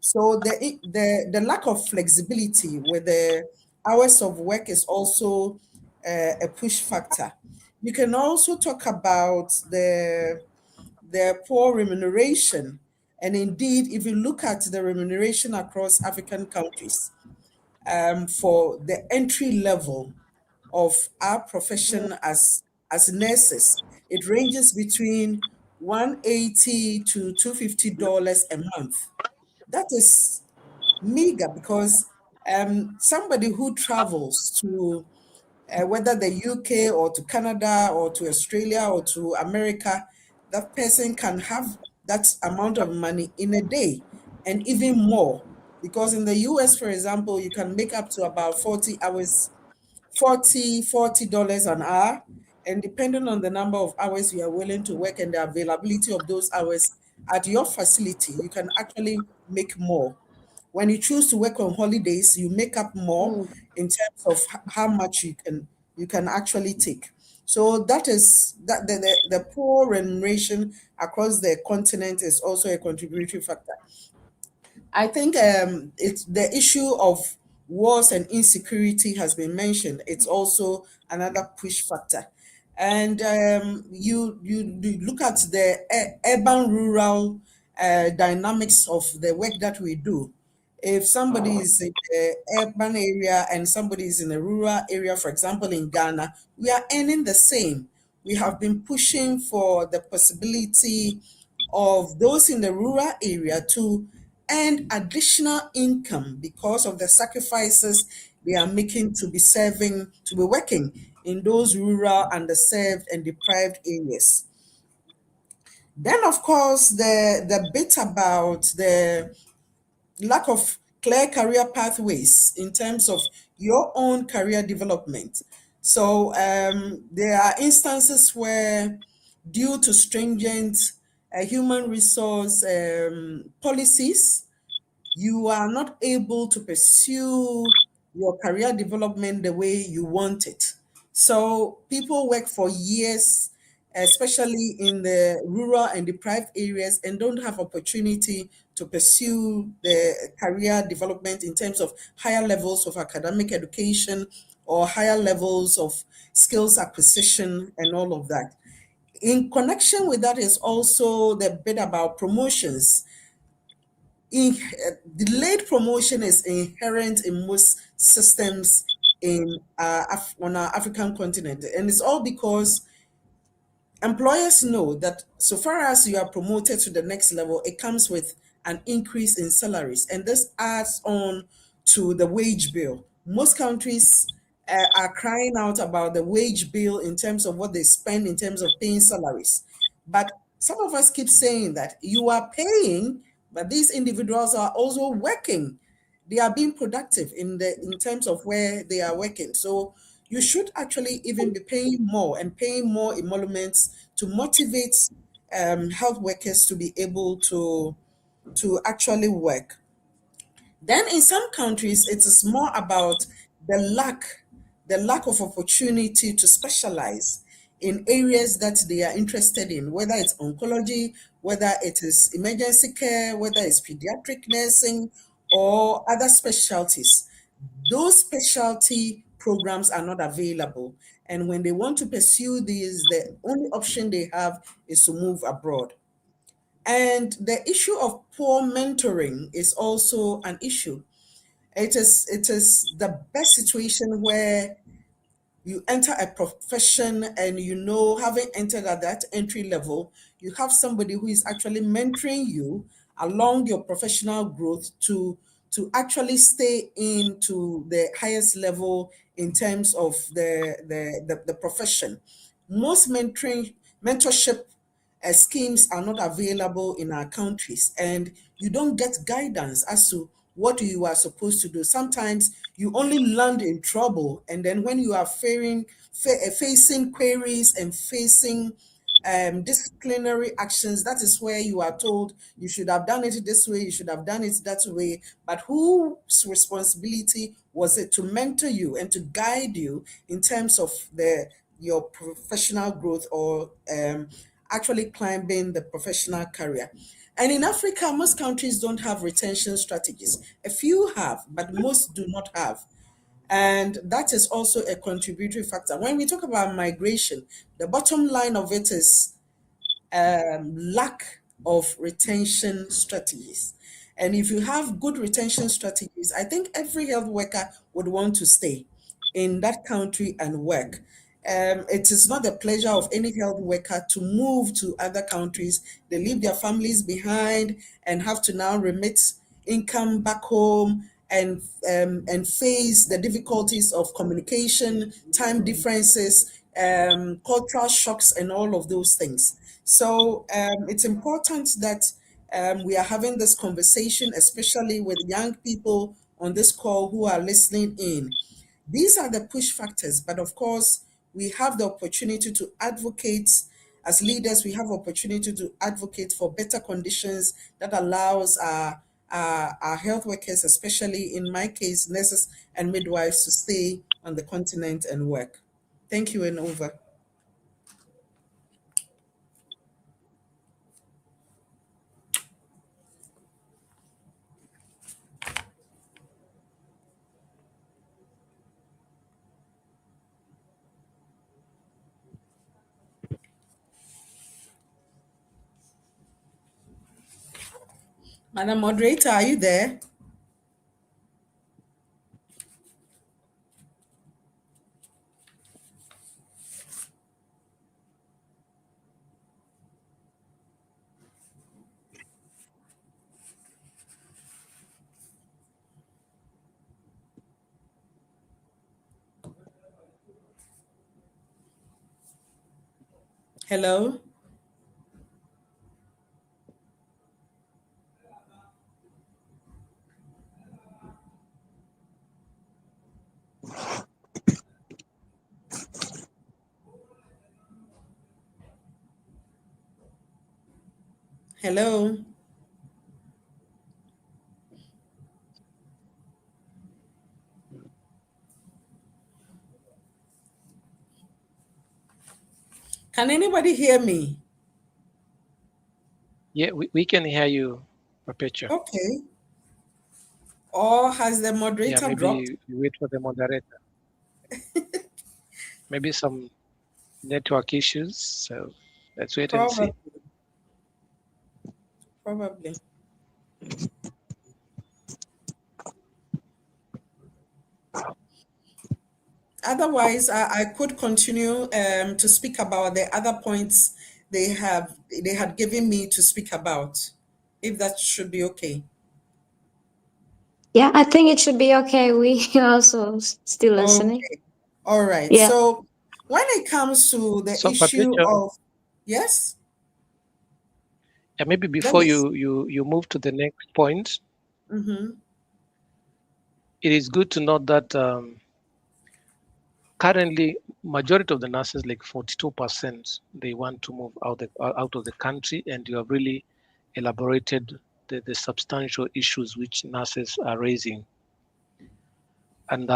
So the lack of flexibility with the hours of work is also a push factor. You can also talk about the poor remuneration. And indeed, if you look at the remuneration across African countries, for the entry level of our profession as nurses, it ranges between 180 to $250 a month. That is meager, because somebody who travels to whether the UK or to Canada or to Australia or to America, that person can have that amount of money in a day, and even more. Because in the US, for example, you can make up to about 40 hours, $40 an hour. And depending on the number of hours you are willing to work and the availability of those hours at your facility, you can actually make more. When you choose to work on holidays, you make up more in terms of how much you can actually take. So that is that the poor remuneration across the continent is also a contributory factor. I think it's the issue of wars and insecurity has been mentioned. It's also another push factor. And you look at the urban rural dynamics of the work that we do. If somebody is in the urban area and somebody is in a rural area, for example, in Ghana, we are earning the same. We have been pushing for the possibility of those in the rural area to earn additional income because of the sacrifices they are making to be working in those rural, underserved, and deprived areas. Then, of course, the bit about the lack of clear career pathways in terms of your own career development. So there are instances where, due to stringent human resource policies, you are not able to pursue your career development the way you want it. So people work for years, especially in the rural and deprived areas, and don't have opportunity to pursue the career development in terms of higher levels of academic education or higher levels of skills acquisition and all of that. In connection with that is also the bit about promotions. Delayed promotion is inherent in most systems on our African continent, and it's all because employers know that so far as you are promoted to the next level, it comes with an increase in salaries, and this adds on to the wage bill. Most countries are crying out about the wage bill in terms of what they spend in terms of paying salaries. But some of us keep saying that you are paying, but these individuals are also working. They are being productive in terms of where they are working. So you should actually even be paying more and paying more emoluments to motivate health workers to be able to actually work. Then in some countries, it is more about the lack the lack of opportunity to specialize in areas that they are interested in, whether it's oncology, whether it is emergency care, whether it's pediatric nursing or other specialties. Those specialty programs are not available. And when they want to pursue these, the only option they have is to move abroad. And the issue of poor mentoring is also an issue. It is the best situation where you enter a profession and having entered at that entry level, you have somebody who is actually mentoring you along your professional growth to actually stay into the highest level in terms of the profession. Most mentorship schemes are not available in our countries, and you don't get guidance as to what you are supposed to do. Sometimes you only land in trouble, and then when you are facing queries and facing disciplinary actions, that is where you are told you should have done it this way, you should have done it that way. But whose responsibility was it to mentor you and to guide you in terms of your professional growth or actually climbing the professional career? And in Africa, most countries don't have retention strategies. A few have, but most do not have. And that is also a contributory factor. When we talk about migration, the bottom line of it is lack of retention strategies. And if you have good retention strategies, I think every health worker would want to stay in that country and work. It is not the pleasure of any health worker to move to other countries. They leave their families behind and have to now remit income back home and face the difficulties of communication, time differences, cultural shocks, and all of those things. So it's important that we are having this conversation, especially with young people on this call who are listening in. These are the push factors, but of course, we have the opportunity to advocate. As leaders, we have opportunity to advocate for better conditions that allows our health workers, especially in my case, nurses and midwives, to stay on the continent and work. Thank you, and over. Madam Moderator, are you there? Hello? Hello? Can anybody hear me? Yeah, we can hear you, Perpetua. Okay. Or has the Yeah, moderator maybe dropped? you wait for the moderator. Maybe some network issues. So let's wait and see. Probably. Otherwise, I could continue to speak about the other points they had given me to speak about, if that should be okay. Yeah, I think it should be okay. We also still listening. Okay. All right. Yeah. So when it comes to the So issue Perpetua, of, yes, yeah, maybe let before me. you move to the next point, Mhm. it is good to note that currently majority of the nurses, like 42%, they want to move out of the country, and you have really elaborated the substantial issues which nurses are raising. And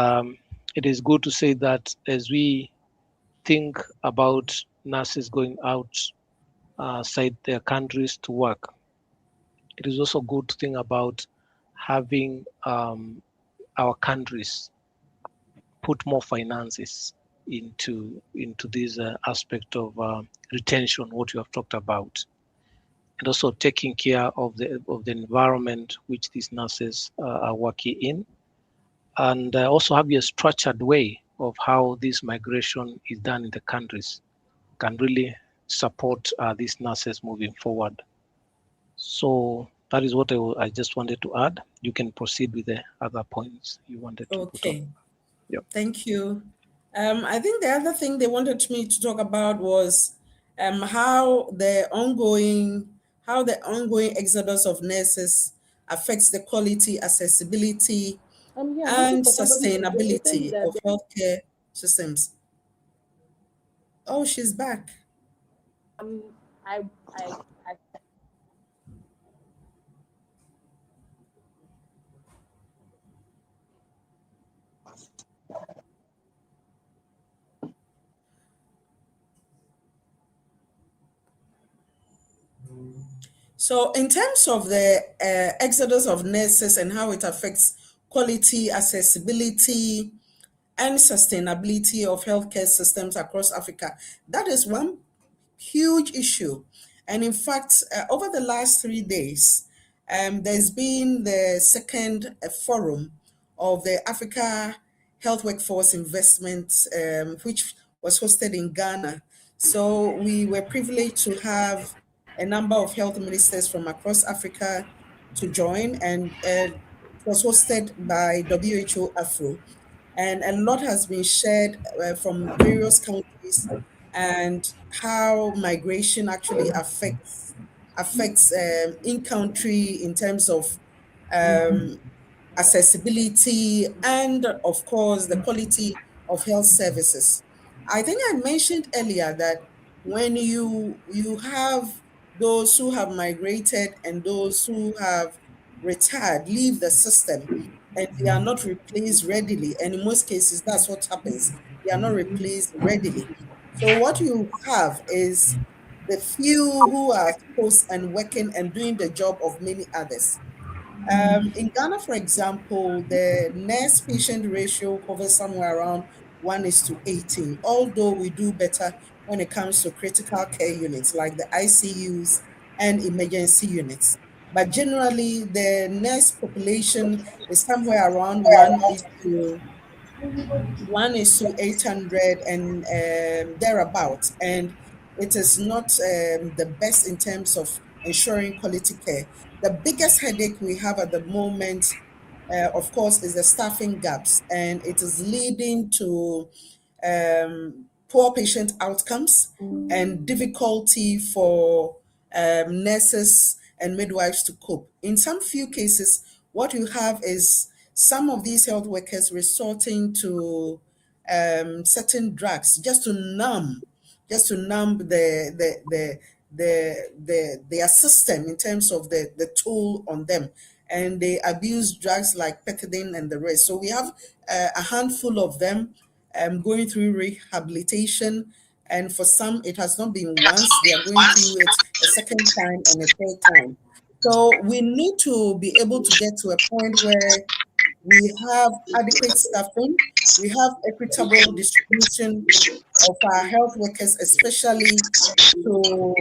it is good to say that as we think about nurses going outside their countries to work, it is also good to think about having our countries put more finances into this aspect of retention, what you have talked about, and also taking care of the environment which these nurses are working in, and also have a structured way of how this migration is done in the countries can really support these nurses moving forward. So that is what I just wanted to add. You can proceed with the other points you wanted to put on. Okay. Yep. Thank you. I think the other thing they wanted me to talk about was how the ongoing exodus of nurses affects the quality, accessibility, Yeah, I'm looking and for somebody to say. It says sustainability that of healthcare systems. Oh, she's back. um, I, I, I So, in terms of the exodus of nurses and how it affects quality, accessibility, and sustainability of healthcare systems across Africa, that is one huge issue. And in fact, over the last 3 days, there's been the second forum of the Africa Health Workforce Investment, which was hosted in Ghana. So we were privileged to have a number of health ministers from across Africa to join, and it was hosted by WHO Afro. And a lot has been shared from various countries and how migration actually affects in country in terms of um, accessibility and, of course, the quality of health services. I think I mentioned earlier that when you have those who have migrated and those who have retired leave the system, and they are not replaced readily, and in most cases that's what happens, they are not replaced readily. So what you have is the few who are post and working and doing the job of many others. In Ghana, for example, the nurse patient ratio hovers somewhere around 1 is to 18, although we do better when it comes to critical care units like the ICUs and emergency units. But generally, the nurse population is somewhere around 1 is to 800 and thereabouts. And it is not the best in terms of ensuring quality care. The biggest headache we have at the moment, of course, is the staffing gaps, and it is leading to poor patient outcomes and difficulty for nurses and midwives to cope. In some few cases, what you have is some of these health workers resorting to certain drugs just to numb their system in terms of the toll on them, and they abuse drugs like pethidine and the rest. So we have a handful of them going through rehabilitation, and for some it has not been once, they are going through it a second time and a third time. So we need to be able to get to a point where we have adequate staffing, we have equitable distribution of our health workers, especially to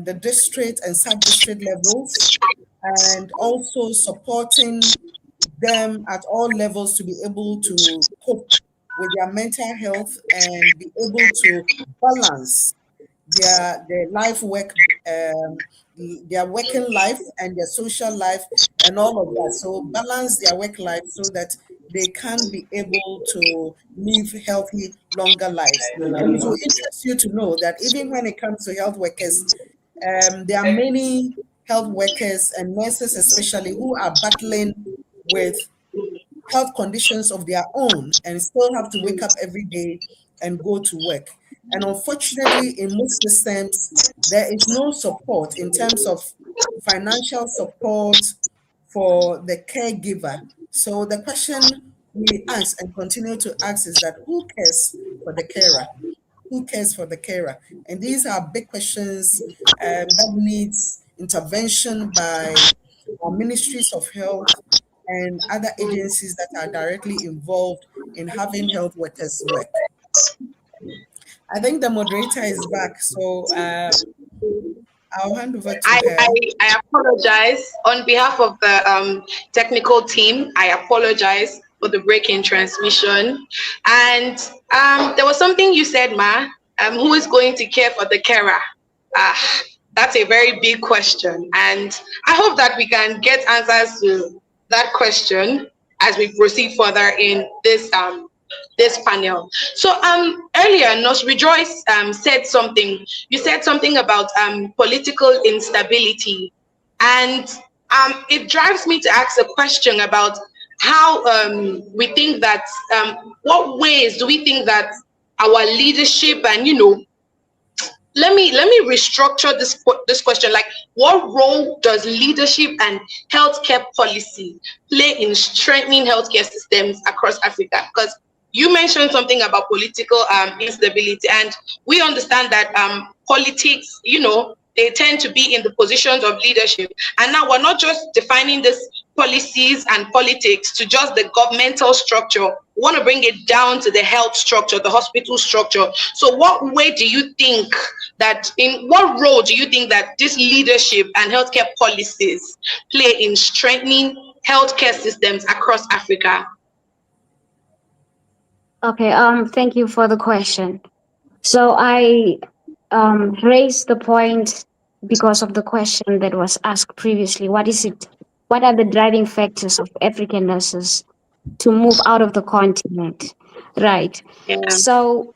the district and sub-district levels, and also supporting them at all levels to be able to cope with their mental health and be able to balance their life work, their working life and their social life and all of that. So balance their work life so that they can be able to live healthy, longer lives. And it will interest you to know that even when it comes to health workers, there are many health workers and nurses especially who are battling with health conditions of their own and still have to wake up every day and go to work. And unfortunately, in most systems, there is no support in terms of financial support for the caregiver. So the question we ask and continue to ask is that who cares for the carer? Who cares for the carer? And these are big questions that needs intervention by our ministries of health and other agencies that are directly involved in having health workers work. I think the moderator is back, so I'll hand over to her. I apologize on behalf of the technical team. I apologize for the break in transmission. And there was something you said, Ma. Who is going to care for the carer? That's a very big question. And I hope that we can get answers to that question as we proceed further in this this panel. So earlier, Nurse Rejoice said something. You said something about political instability, and it drives me to ask a question about how we think that what ways do we think that our leadership and let me restructure this question. Like, what role does leadership and healthcare policy play in strengthening healthcare systems across Africa? Because you mentioned something about political instability, and we understand that politics, they tend to be in the positions of leadership. And now we're not just defining this policies and politics to just the governmental structure. We want to bring it down to the health structure, the hospital structure. So what way do you think that, in what role do you think that this leadership and healthcare policies play in strengthening healthcare systems across Africa? Okay, thank you for the question. So I raised the point because of the question that was asked previously. What are the driving factors of African nurses to move out of the continent? Right. Yeah. So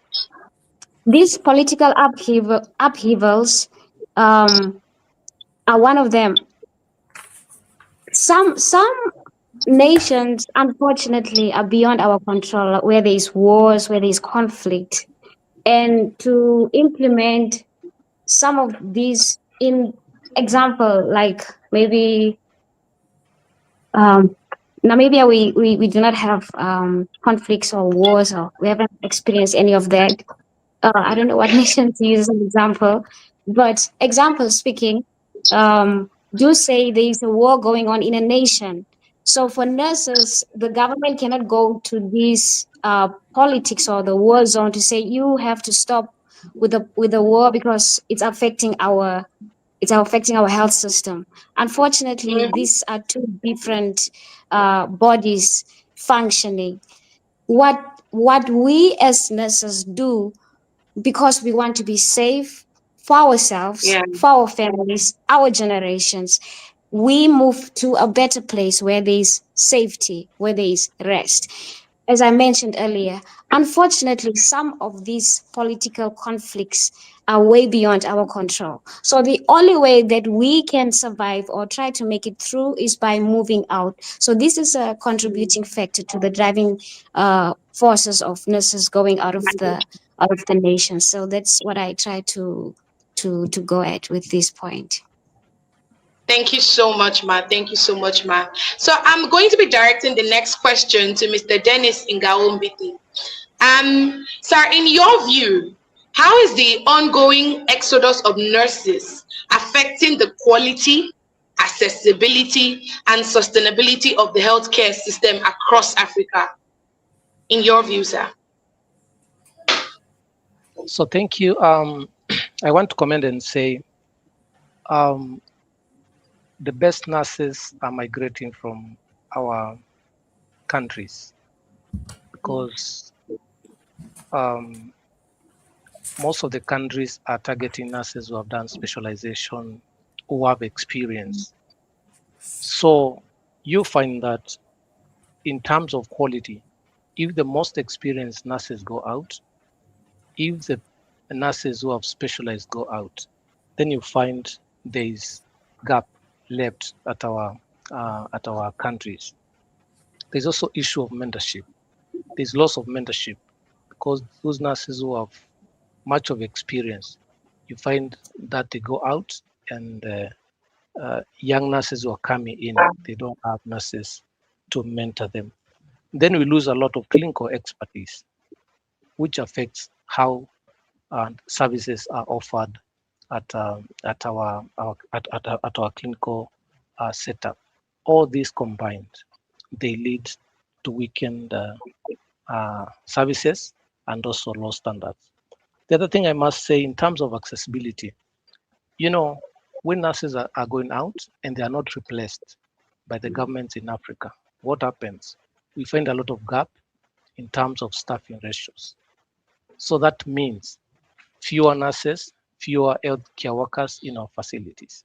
these political upheavals are one of them. Some nations, unfortunately, are beyond our control, where there is wars, where there is conflict. And to implement some of these, in example, like maybe Namibia, we do not have conflicts or wars, or we haven't experienced any of that. I don't know what nation to use as an example, but example speaking, do say there is a war going on in a nation. So for nurses, the government cannot go to these politics or the war zone to say you have to stop with the war because it's affecting our health system. Unfortunately, these are two different bodies functioning. What we as nurses do, because we want to be safe for ourselves, for our families, our generations, we move to a better place where there is safety, where there is rest. As I mentioned earlier, unfortunately, some of these political conflicts are way beyond our control. So the only way that we can survive or try to make it through is by moving out. So this is a contributing factor to the driving forces of nurses going out of the nation. So that's what I try to go at with this point. Thank you so much, Ma. Thank you so much, Ma. So I'm going to be directing the next question to Mr. Dennis Ngaombiti. Sir, in your view, how is the ongoing exodus of nurses affecting the quality, accessibility, and sustainability of the healthcare system across Africa? In your view, sir? So thank you. I want to comment and say the best nurses are migrating from our countries because most of the countries are targeting nurses who have done specialization, who have experience. So you find that in terms of quality, if the most experienced nurses go out, if the nurses who have specialized go out, then you find there is gap left at our countries. There's also issue of mentorship. There's loss of mentorship because those nurses who have much of experience, you find that they go out and young nurses who are coming in, they don't have nurses to mentor them. Then we lose a lot of clinical expertise, which affects how services are offered at our clinical setup. All these combined, they lead to weakened services and also low standards. The other thing I must say in terms of accessibility, when nurses are going out and they are not replaced by the governments in Africa, what happens? We find a lot of gap in terms of staffing ratios. So that means fewer nurses, fewer healthcare workers in our facilities.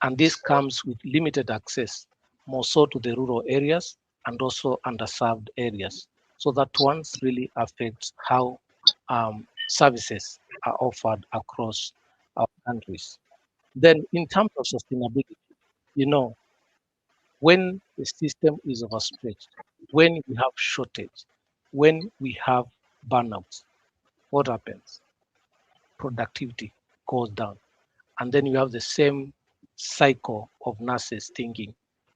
And this comes with limited access, more so to the rural areas and also underserved areas. So that ones really affects how services are offered across our countries. Then in terms of sustainability, when the system is overstretched, when we have shortage, when we have burnouts, what happens? Productivity goes down. And then you have the same cycle of nurses thinking,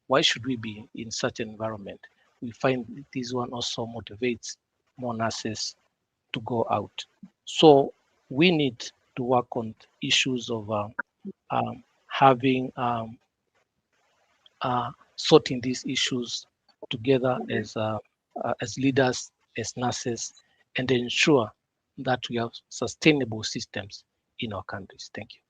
why should we be in such an environment? We find this one also motivates more nurses to go out. So we need to work on issues of sorting these issues together as leaders, as nurses, and ensure that we have sustainable systems in our countries. Thank you.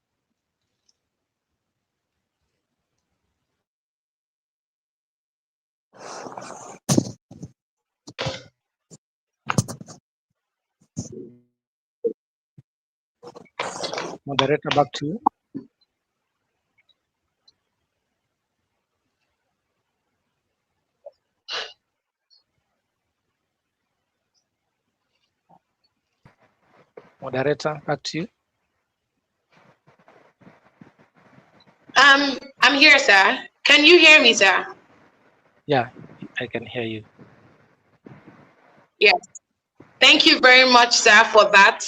Moderator, back to you. Moderator, back to you. I'm here, sir. Can you hear me, sir? Yeah, I can hear you. Yes. Thank you very much, sir, for that.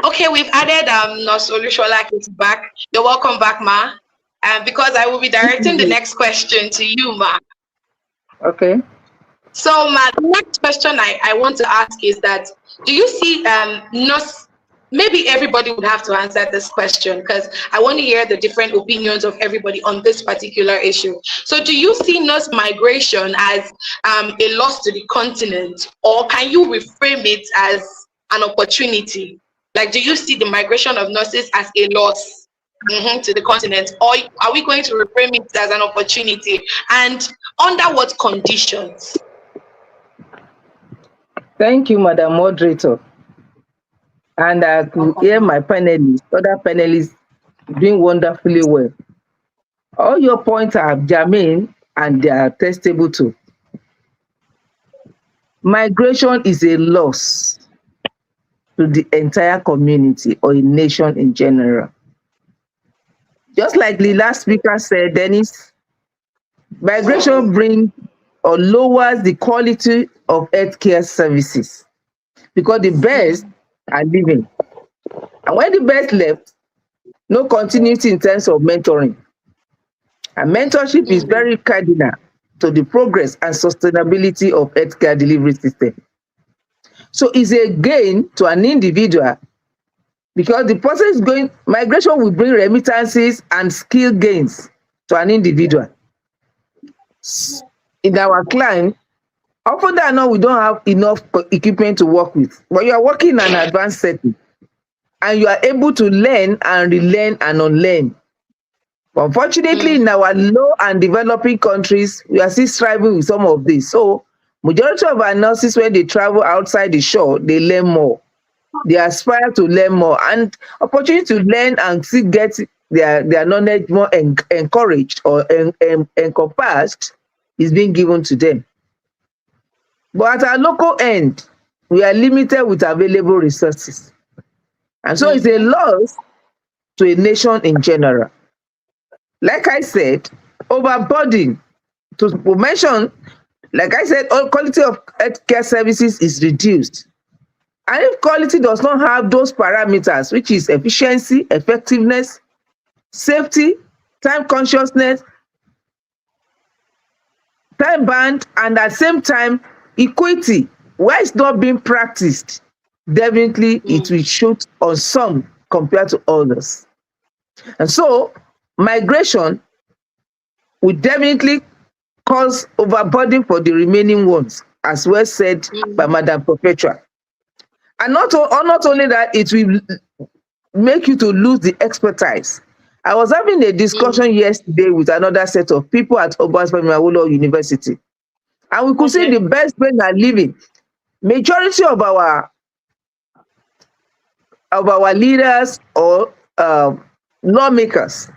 Okay, we've added Nurse Olushola is back. You're welcome back, ma. Because I will be directing the next question to you, ma. Okay. So, ma, the next question I want to ask is that, do you see nurse? Maybe everybody would have to answer this question because I want to hear the different opinions of everybody on this particular issue. So do you see nurse migration as a loss to the continent, or can you reframe it as an opportunity? Like, do you see the migration of nurses as a loss to the continent, or are we going to reframe it as an opportunity? And under what conditions? Thank you, Madam Moderator. And I could hear my panelists, other panelists doing wonderfully well. All your points are germane and they are testable too. Migration is a loss to the entire community or a nation in general. Just like the last speaker said, Dennis, migration brings or lowers the quality of healthcare services because the best are leaving. And when the best left, no continuity in terms of mentoring. And mentorship is very cardinal to the progress and sustainability of healthcare delivery system. So it's a gain to an individual because the person is going, migration will bring remittances and skill gains to an individual. In our client, often than not, we don't have enough equipment to work with, but you are working in an advanced setting and you are able to learn and relearn and unlearn. Unfortunately, in our low and developing countries, we are still striving with some of this. So majority of our nurses, when they travel outside the shore, they learn more. They aspire to learn more, and opportunity to learn and still get their knowledge more encouraged or encompassed is being given to them. But at our local end, we are limited with available resources. And so it's a loss to a nation in general. Like I said, overburden, to mention, like I said, all quality of healthcare services is reduced. And if quality does not have those parameters, which is efficiency, effectiveness, safety, time consciousness, time bound, and at the same time, equity, where it's not being practiced, definitely it will shoot on some compared to others. And so migration will definitely cause overburden for the remaining ones, as well said by Madam Perpetua. And not only that, it will make you to lose the expertise. I was having a discussion yesterday with another set of people at Obasfemi Awolowo University, and we could see the best men are living. Majority of our leaders or lawmakers,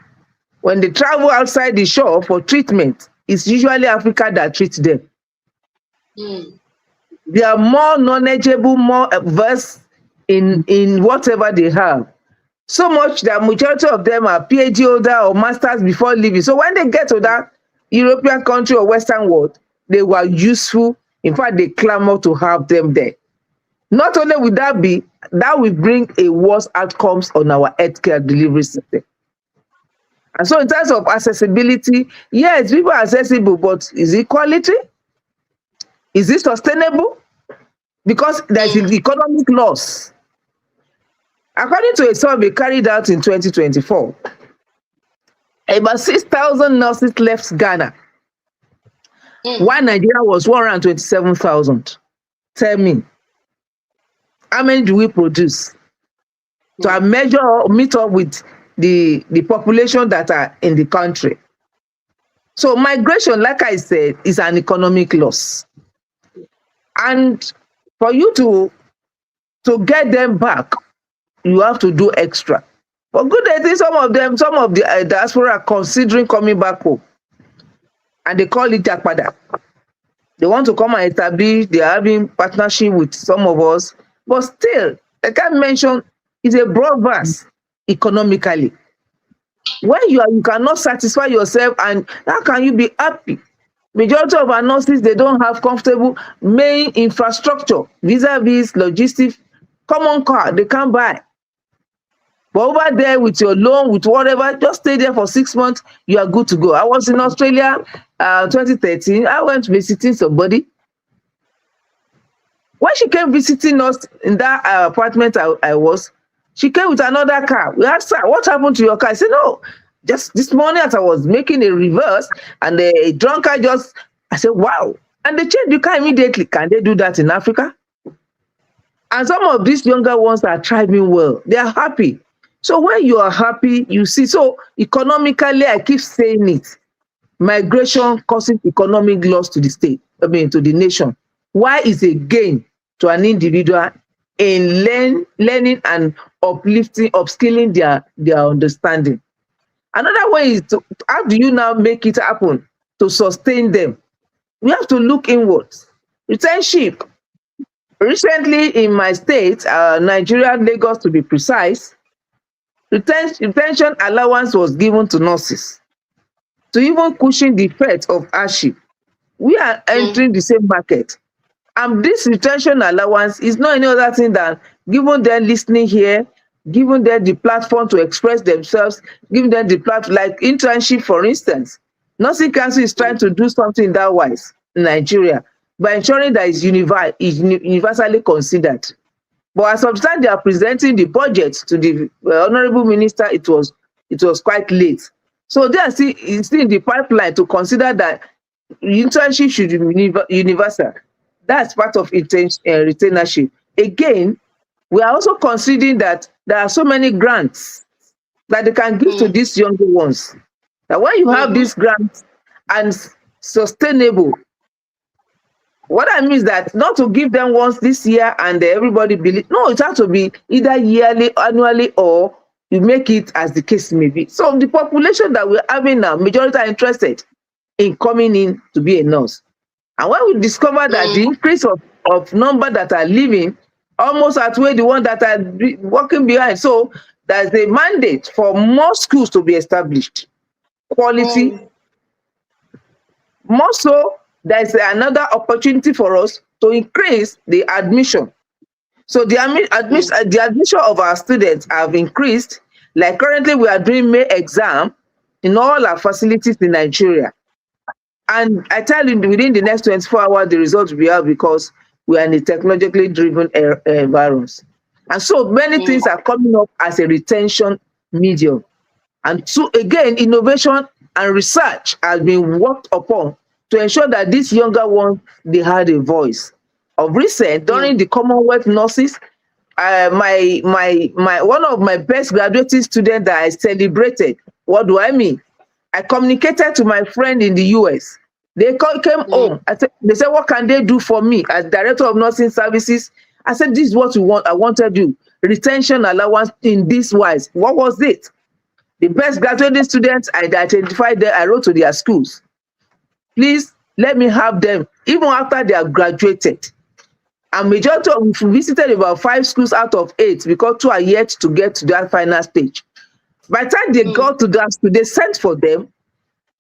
when they travel outside the shore for treatment, it's usually Africa that treats them. They are more knowledgeable, more versed in whatever they have. So much that majority of them are PhD holder or masters before leaving. So when they get to that European country or Western world, they were useful. In fact, they clamor to have them there. Not only will that will bring a worse outcomes on our healthcare delivery system. And so in terms of accessibility, yes, people are accessible, but is it quality? Is it sustainable? Because there's an economic loss. According to a survey carried out in 2024, about 6,000 nurses left Ghana, while Nigeria was 127,000. Tell me, how many do we produce to meet up with the population that are in the country? So migration, like I said, is an economic loss. And for you to get them back, you have to do extra. But good, I think some of the diaspora are considering coming back home. And they call it Jakpada. They want to come and establish, they are having partnership with some of us. But still, I can't mention, it's a broad verse economically. When you cannot satisfy yourself, and how can you be happy? Majority of our nurses, they don't have comfortable main infrastructure, vis-a-vis logistics, common car, they can't buy. But over there with your loan, with whatever, just stay there for 6 months, you are good to go. I was in Australia 2013. I went visiting somebody. When she came visiting us in that apartment I was, she came with another car. We asked her, what happened to your car? I said, no, just this morning as I was making a reverse and a drunkard I said, wow. And they changed the car immediately. Can they do that in Africa? And some of these younger ones are thriving well. They are happy. So when you are happy, you see, so economically, I keep saying it, migration causes economic loss to the state, to the nation. Why is a gain to an individual in learning and upskilling their understanding? Another way is how do you now make it happen to sustain them? We have to look inwards. Returnship. Recently in my state, Nigeria, Lagos to be precise, retention allowance was given to nurses to even cushion the effect of hardship. We are entering the same market. And this retention allowance is not any other thing than giving them listening here, giving them the platform to express themselves, giving them the platform, like internship, for instance. Nursing Council is trying to do something that wise in Nigeria by ensuring that it's universally considered. But as of the time they are presenting the budget to the Honorable Minister, it was quite late. So they are still in the pipeline to consider that internship should be universal. That's part of retainership. Again, we are also considering that there are so many grants that they can give to these younger ones. That when you have these grants and sustainable, what I mean is that not to give them once this year and everybody believe. No, it has to be either yearly, annually, or you make it as the case may be. So the population that we're having now, majority are interested in coming in to be a nurse. And when we discover that the increase of number that are leaving almost outweigh the one that are working behind. So there's a mandate for more schools to be established. Quality. More so, there's another opportunity for us to increase the admission. So the admission of our students have increased. Like currently we are doing May exam in all our facilities in Nigeria. And I tell you, within the next 24 hours, the results will be out because we are in a technologically driven environment. And so many things are coming up as a retention medium. And so again, innovation and research has been worked upon to ensure that these younger ones, they had a voice. Of recent, during the Commonwealth nurses, one of my best graduating students that I celebrated. What do I mean? I communicated to my friend in the US. They came home. They said, what can they do for me as director of nursing services? I said, this is what we want. I wanted you. Retention allowance in this wise. What was it? The best graduating students, I identified them. I wrote to their schools. Please let me have them even after they have graduated. And majority of, we visited about 5 schools out of 8 because 2 are yet to get to that final stage. By the time they got to that school, they sent for them.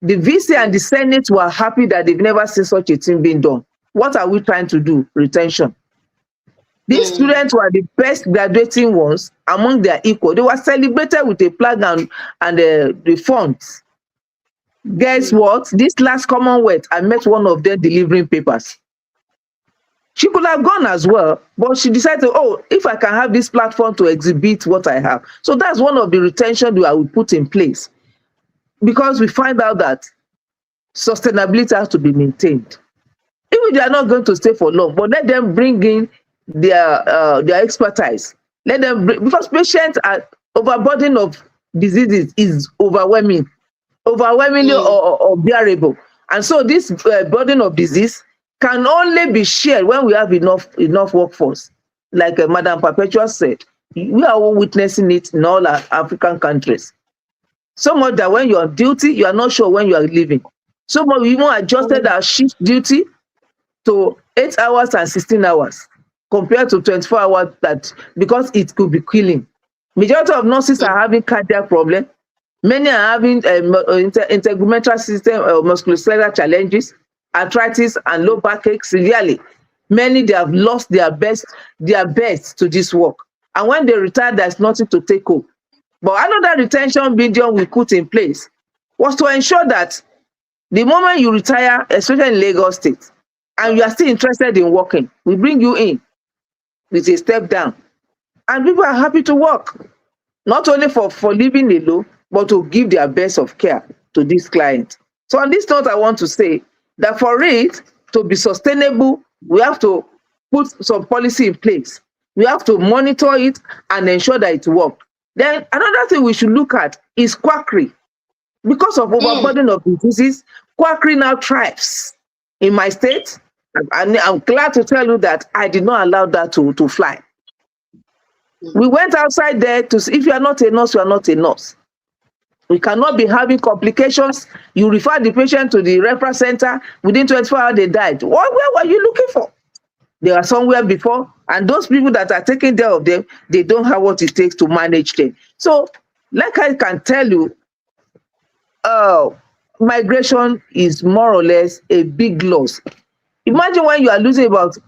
The VC and the Senate were happy that they've never seen such a thing being done. What are we trying to do? Retention. These students were the best graduating ones among their equal. They were celebrated with a flag and the funds. Guess what? This last Commonwealth, I met one of them delivering papers. She could have gone as well, but she decided, oh, if I can have this platform to exhibit what I have. So that's one of the retention that I will put in place. Because we find out that sustainability has to be maintained. Even they are not going to stay for long, but let them bring in their expertise. Let them bring, because patients are overburden of diseases is overwhelmingly or bearable. And so this burden of disease can only be shared when we have enough workforce. Like Madam Perpetua said, we are all witnessing it in all our African countries. So much that when you're on duty, you are not sure when you are leaving. So much we even adjusted our shift duty to 8 hours and 16 hours compared to 24 hours, that because it could be killing. Majority of nurses are having cardiac problem. Many are having integumental system musculoskeletal challenges, arthritis and low backache severely. Many, they have lost their best to this work. And when they retire, there's nothing to take home. But another retention medium we put in place was to ensure that the moment you retire, especially in Lagos State, and you are still interested in working, we bring you in with a step down. And people are happy to work, not only for living alone, but to give their best of care to this client. So on this note, I want to say that for it to be sustainable, we have to put some policy in place. We have to monitor it and ensure that it works. Then another thing we should look at is quackery. Because of overburden of diseases, quackery now thrives in my state. And I'm glad to tell you that I did not allow that to fly. We went outside there to see if you are not a nurse, you are not a nurse. We cannot be having complications. You refer the patient to the referral center. Within 24 hours, they died. Where were you looking for? They were somewhere before. And those people that are taking care of them, they don't have what it takes to manage them. So, like I can tell you, migration is more or less a big loss. Imagine when you are losing about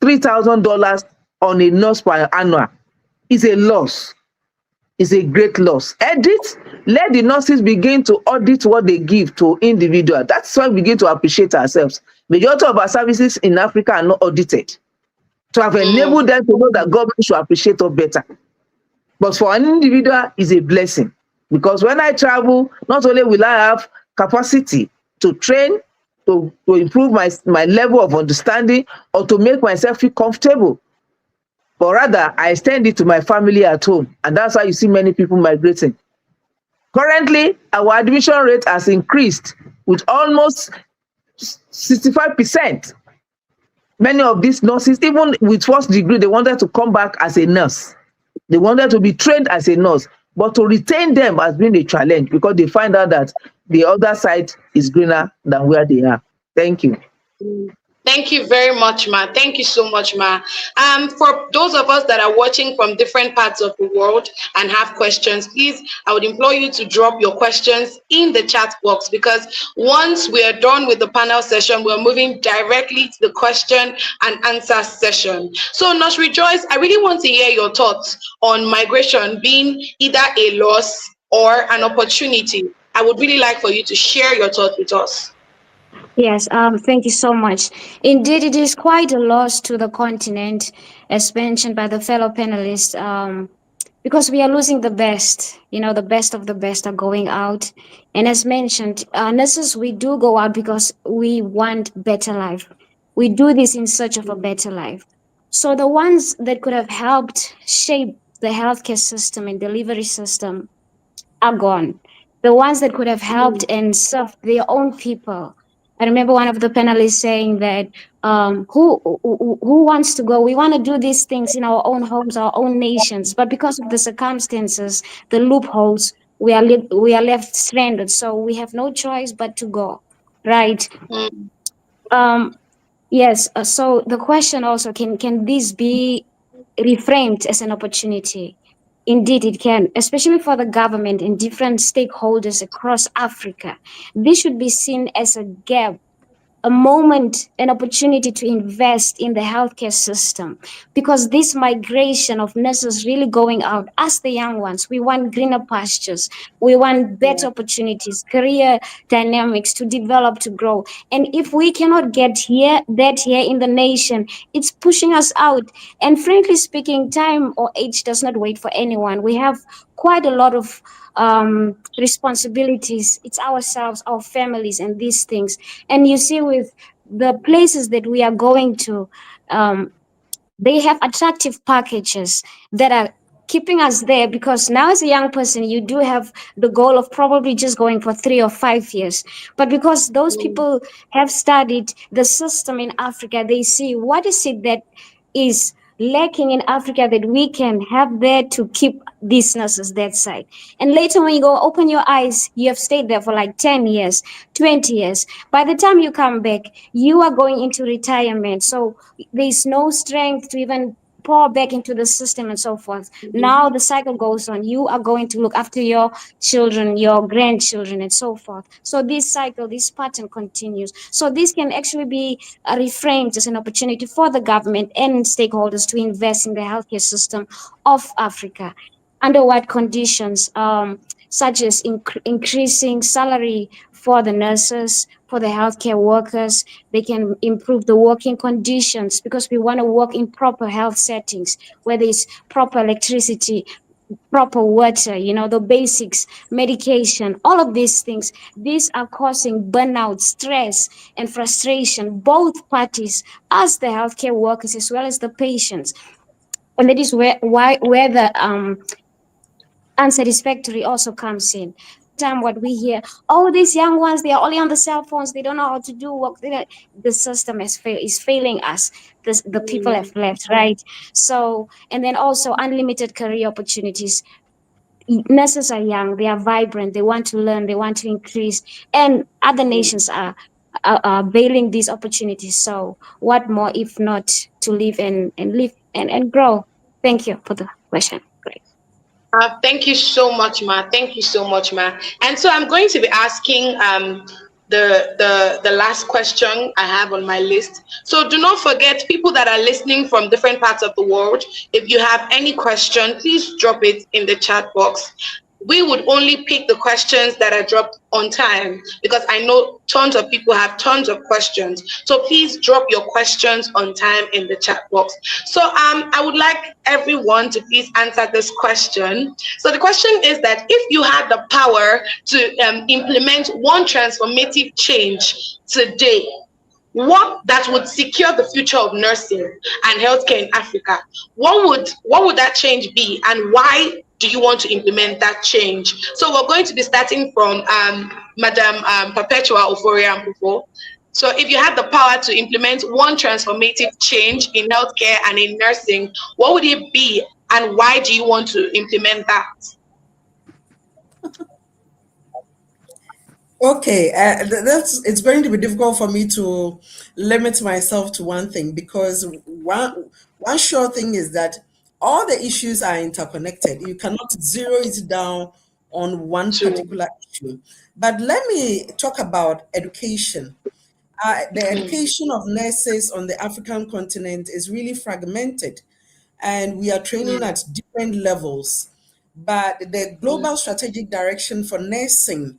$3,000 on a nurse per annum. It's a loss. It's a great loss. Let the nurses begin to audit what they give to individuals. That's why we begin to appreciate ourselves. Majority of our services in Africa are not audited. To have enabled them to know that government should appreciate us better. But for an individual, it's a blessing. Because when I travel, not only will I have capacity to train, to improve my level of understanding, or to make myself feel comfortable, but rather I extend it to my family at home. And that's why you see many people migrating. Currently, our admission rate has increased with almost 65%. Many of these nurses, even with first degree, they wanted to come back as a nurse. They wanted to be trained as a nurse. But to retain them has been a challenge because they find out that the other side is greener than where they are. Thank you. Thank you very much, Ma. Thank you so much, Ma. For those of us that are watching from different parts of the world and have questions, please, I would implore you to drop your questions in the chat box, because once we are done with the panel session, we're moving directly to the question and answer session. So, Nurse Joyce, I really want to hear your thoughts on migration being either a loss or an opportunity. I would really like for you to share your thoughts with us. Yes, thank you so much. Indeed, it is quite a loss to the continent, as mentioned by the fellow panelists, because we are losing the best. You know, the best of the best are going out. And as mentioned, nurses, we do go out because we want better life. We do this in search of a better life. So the ones that could have helped shape the healthcare system and delivery system are gone. The ones that could have helped and served their own people. I remember one of the panelists saying that who wants to go? We want to do these things in our own homes, our own nations, but because of the circumstances, the loopholes, we are left stranded. So we have no choice but to go, right? Um, yes. So the question also, can this be reframed as an opportunity? Indeed, it can, especially for the government and different stakeholders across Africa. This should be seen as a gap, a moment, an opportunity to invest in the healthcare system, because this migration of nurses really going out, as the young ones, we want greener pastures, we want better opportunities, career dynamics to develop, to grow. And if we cannot get here, that here in the nation, it's pushing us out. And frankly speaking, time or age does not wait for anyone. We have quite a lot of responsibilities. It's ourselves, our families, and these things. And you see, with the places that we are going to, um, they have attractive packages that are keeping us there, because now as a young person you do have the goal of probably just going for 3 or 5 years, but because those people have studied the system in Africa, they see what is it that is lacking in Africa that we can have there to keep these nurses that side. And later when you go open your eyes, you have stayed there for like 10 years, 20 years. By the time you come back, you are going into retirement. So there's no strength to even pour back into the system and so forth. Now the cycle goes on. You are going to look after your children, your grandchildren, and so forth. So this cycle, this pattern continues. So this can actually be reframed as an opportunity for the government and stakeholders to invest in the healthcare system of Africa. Under what conditions? Such as increasing salary for the nurses, for the healthcare workers. They can improve the working conditions, because we want to work in proper health settings where there's proper electricity, proper water, the basics, medication, all of these things. These are causing burnout, stress, and frustration, both parties, as the healthcare workers as well as the patients. And that is where the unsatisfactory also comes in. Time what we hear, oh, these young ones, they are only on the cell phones, they don't know how to do work. The system is failing us. The people have left, right? So, and then also unlimited career opportunities. Nurses are young, they are vibrant, they want to learn, they want to increase, and other nations are bailing these opportunities. So what more if not to live and live and grow? Thank you for the question. Great. Thank you so much, Ma. Thank you so much, Ma. And so I'm going to be asking the last question I have on my list. So do not forget, people that are listening from different parts of the world, if you have any question, please drop it in the chat box. We would only pick the questions that are dropped on time, because I know tons of people have tons of questions. So please drop your questions on time in the chat box. So I would like everyone to please answer this question. So the question is that if you had the power to implement one transformative change today, what that would secure the future of nursing and healthcare in Africa, what would that change be, and why do you want to implement that change? So we're going to be starting from Madam Perpetua Ofori-Ampofo. So if you had the power to implement one transformative change in healthcare and in nursing, what would it be, and why do you want to implement that? Okay, it's going to be difficult for me to limit myself to one thing, because one sure thing is that all the issues are interconnected. You cannot zero it down on one particular issue. But let me talk about education. The education of nurses on the African continent is really fragmented, and we are training at different levels. But the global strategic direction for nursing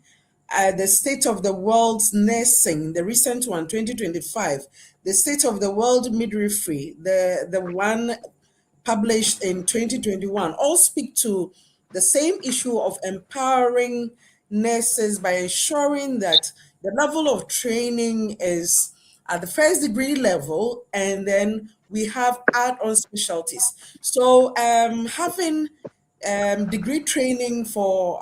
the State of the World's Nursing, the recent one, 2025, the State of the World Midwifery, the one published in 2021, all speak to the same issue of empowering nurses by ensuring that the level of training is at the first degree level, and then we have add-on specialties. So having degree training for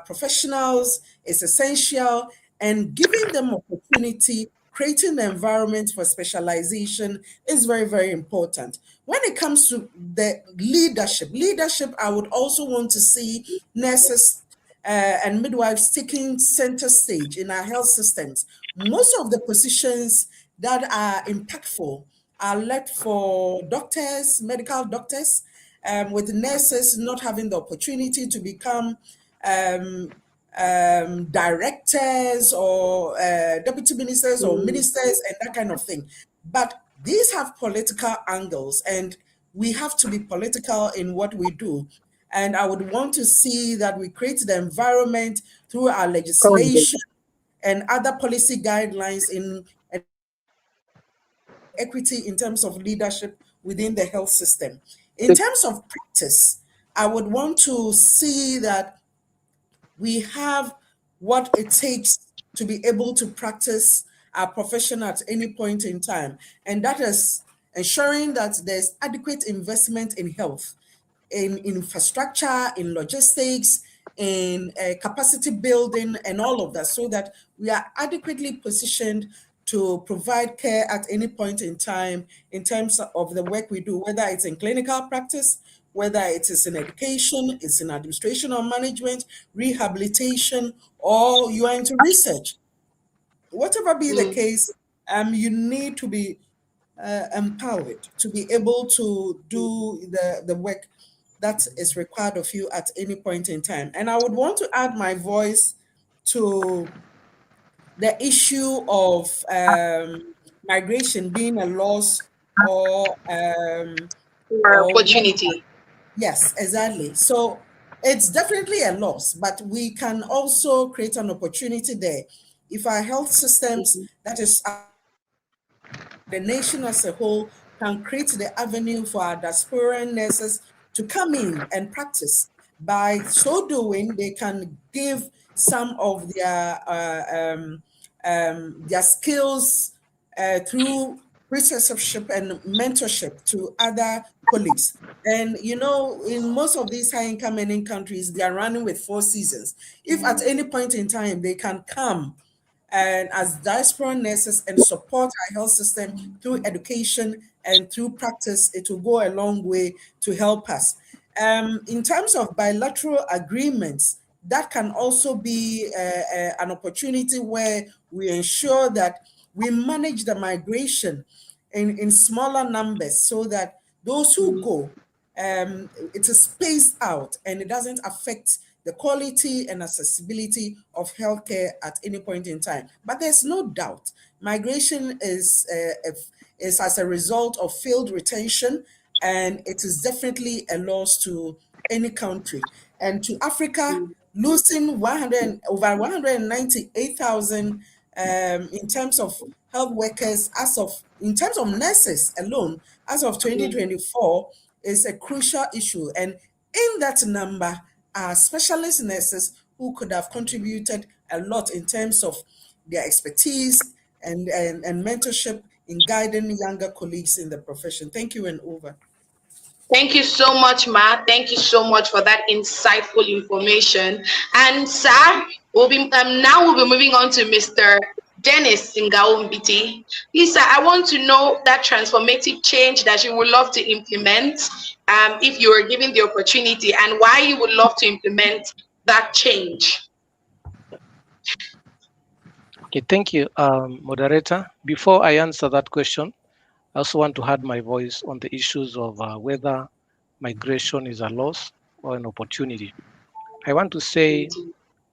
professionals is essential, and giving them opportunity, creating the environment for specialization is very, very important. When it comes to the leadership, I would also want to see nurses and midwives taking center stage in our health systems. Most of the positions that are impactful are left for doctors, medical doctors, with nurses not having the opportunity to become directors or deputy ministers or ministers and that kind of thing. But these have political angles, and we have to be political in what we do. And I would want to see that we create the environment through our legislation and other policy guidelines in equity in terms of leadership within the health system. In terms of practice, I would want to see that we have what it takes to be able to practice our profession at any point in time. And that is ensuring that there's adequate investment in health, in infrastructure, in logistics, in capacity building, and all of that, so that we are adequately positioned to provide care at any point in time in terms of the work we do, whether it's in clinical practice, whether it is in education, it's in administration or management, rehabilitation, or you are into research. Whatever be the case, you need to be empowered to be able to do the work that is required of you at any point in time. And I would want to add my voice to the issue of migration being a loss or Opportunity. yes, exactly. So it's definitely a loss, but we can also create an opportunity there. If our health systems, that is the nation as a whole, can create the avenue for our diasporan nurses to come in and practice. By so doing, they can give some of their skills through preceptorship and mentorship to other colleagues. And you know, in most of these high-income earning countries, they are running with 4 seasons. If at any point in time they can come and as diaspora nurses and support our health system through education and through practice, it will go a long way to help us. In terms of bilateral agreements, that can also be an opportunity where we ensure that we manage the migration in smaller numbers so that those who go, it is spaced out and it doesn't affect the quality and accessibility of healthcare at any point in time. But there's no doubt migration is as a result of failed retention, and it is definitely a loss to any country. And to Africa, losing over 198,000 in terms of health workers in terms of nurses alone, as of 2024, is a crucial issue. And in that number are specialist nurses who could have contributed a lot in terms of their expertise and mentorship in guiding younger colleagues in the profession. Thank you, and over. Thank you so much, Ma. Thank you so much for that insightful information. And sir, we'll be moving on to Mr. Dennis Ngaumbiti. Please, sir, I want to know that transformative change that you would love to implement if you were given the opportunity, and why you would love to implement that change. Okay, thank you, moderator. Before I answer that question, I also want to add my voice on the issues of whether migration is a loss or an opportunity. I want to say,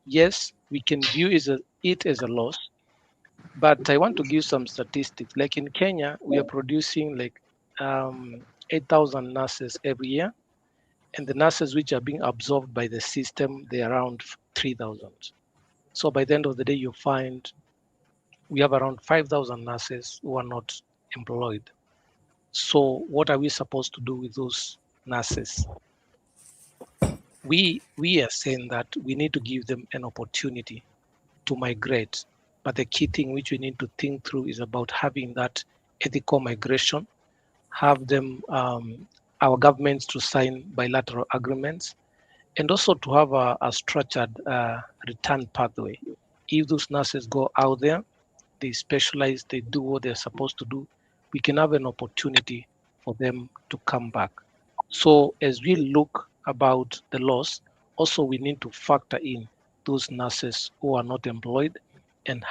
yes, we can view it as a loss, but I want to give some statistics. Like in Kenya, we are producing like 8,000 nurses every year, and the nurses which are being absorbed by the system, they're around 3,000. So by the end of the day, you find we have around 5,000 nurses who are not employed. So what are we supposed to do with those nurses? We are saying that we need to give them an opportunity to migrate. But the key thing which we need to think through is about having that ethical migration, have them, our governments to sign bilateral agreements, and also to have a structured return pathway. If those nurses go out there, they specialize, they do what they're supposed to do, we can have an opportunity for them to come back. So as we look about the loss, also we need to factor in those nurses who are not employed and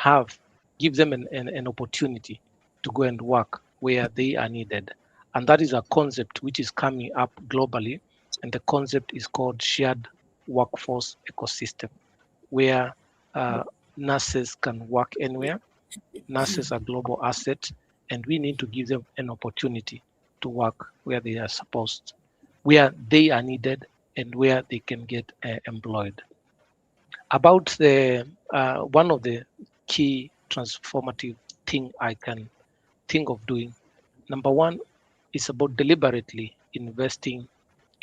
give them an opportunity to go and work where they are needed. And that is a concept which is coming up globally. And the concept is called shared workforce ecosystem, where nurses can work anywhere. Nurses are global assets, and we need to give them an opportunity to work where they are where they are needed, and where they can get employed. About the one of the key transformative thing I can think of doing, number one is about deliberately investing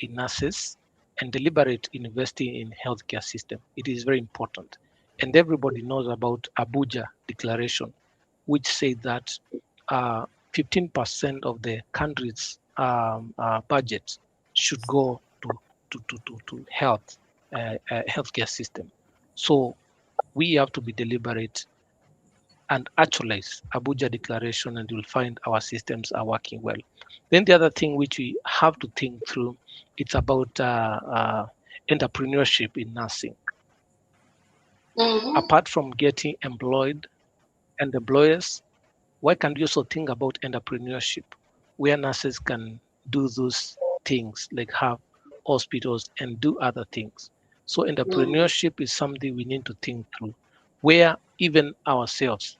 in nurses and deliberate investing in healthcare system. It is very important. And everybody knows about Abuja Declaration, which said that 15% of the country's budget should go to healthcare system. So we have to be deliberate and actualize Abuja Declaration, and you'll find our systems are working well. Then the other thing which we have to think through, it's about entrepreneurship in nursing. Mm-hmm. Apart from getting employed and employers, why can't you also think about entrepreneurship, where nurses can do those things like have hospitals and do other things? So entrepreneurship is something we need to think through, where even ourselves,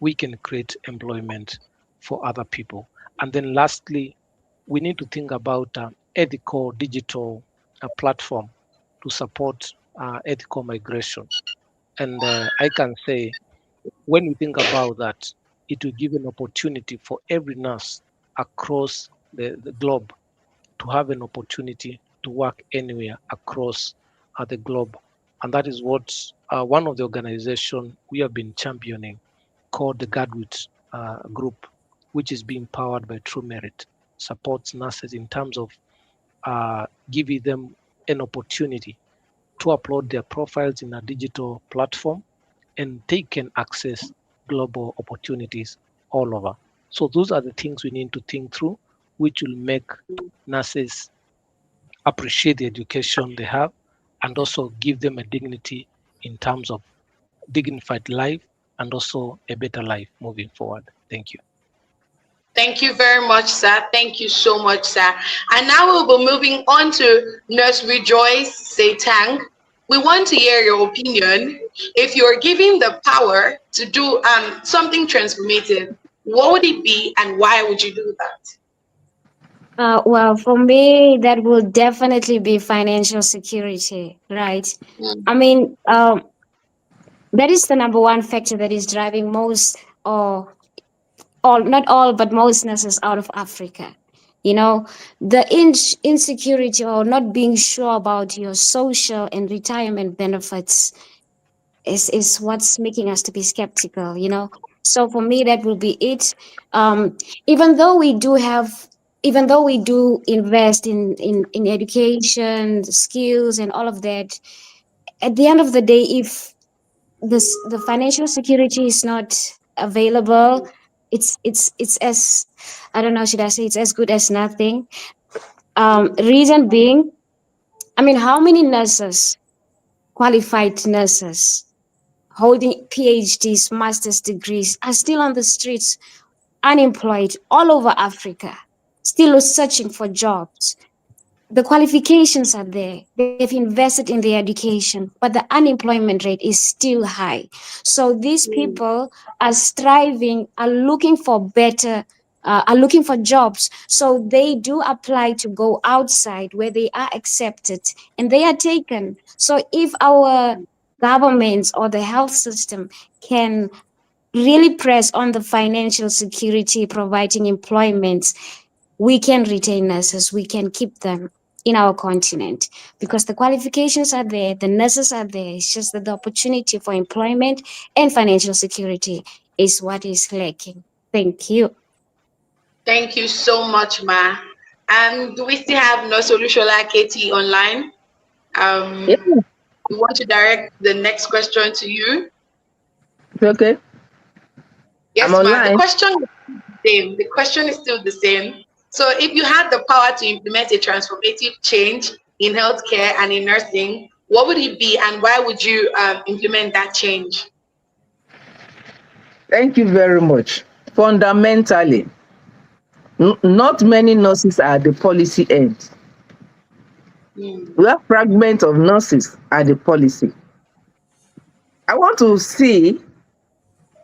we can create employment for other people. And then lastly, we need to think about ethical digital platform to support ethical migration. And I can say, when we think about that, it will give an opportunity for every nurse across the globe to have an opportunity to work anywhere across the globe. And that is what one of the organizations we have been championing, called the Graduate Group, which is being powered by True Merit, supports nurses in terms of giving them an opportunity to upload their profiles in a digital platform, and they can access global opportunities all over. So those are the things we need to think through, which will make nurses appreciate the education they have, and also give them a dignity in terms of dignified life and also a better life moving forward. Thank you. Thank you very much, sir. Thank you so much, sir. And now we'll be moving on to Nurse Rejoice Setang. We want to hear your opinion. If you're given the power to do something transformative, what would it be and why would you do that? Well, for me, that will definitely be financial security, right? I mean, that is the number one factor that is driving most, or all, not all, but most nurses out of Africa. You know, the insecurity or not being sure about your social and retirement benefits is what's making us to be skeptical, you know. So for me, that will be it. Um, even though we do have, even though we do invest in education, skills, and all of that, at the end of the day, if the financial security is not available, it's as, I don't know, should I say, it's as good as nothing. Reason being, I mean, how many nurses, qualified nurses holding PhDs, master's degrees, are still on the streets, unemployed all over Africa, still searching for jobs? The qualifications are there. They've invested in their education, but the unemployment rate is still high. So these people are striving, are looking for better, are looking for jobs. So they do apply to go outside where they are accepted and they are taken. So if our governments or the health system can really press on the financial security, providing employment, we can retain nurses, we can keep them in our continent because the qualifications are there, the nurses are there. It's just that the opportunity for employment and financial security is what is lacking. Thank you. Thank you so much, Ma. Do we still have Nurse Olushola KT online? Yeah, We want to direct the next question to you. it's okay. Yes, I'm Ma. The online. question is the same. The question is still the same. So, if you had the power to implement a transformative change in healthcare and in nursing, what would it be, and why would you implement that change? Thank you very much. Fundamentally, not many nurses are at the policy end. We have fragments of nurses at the policy. I want to see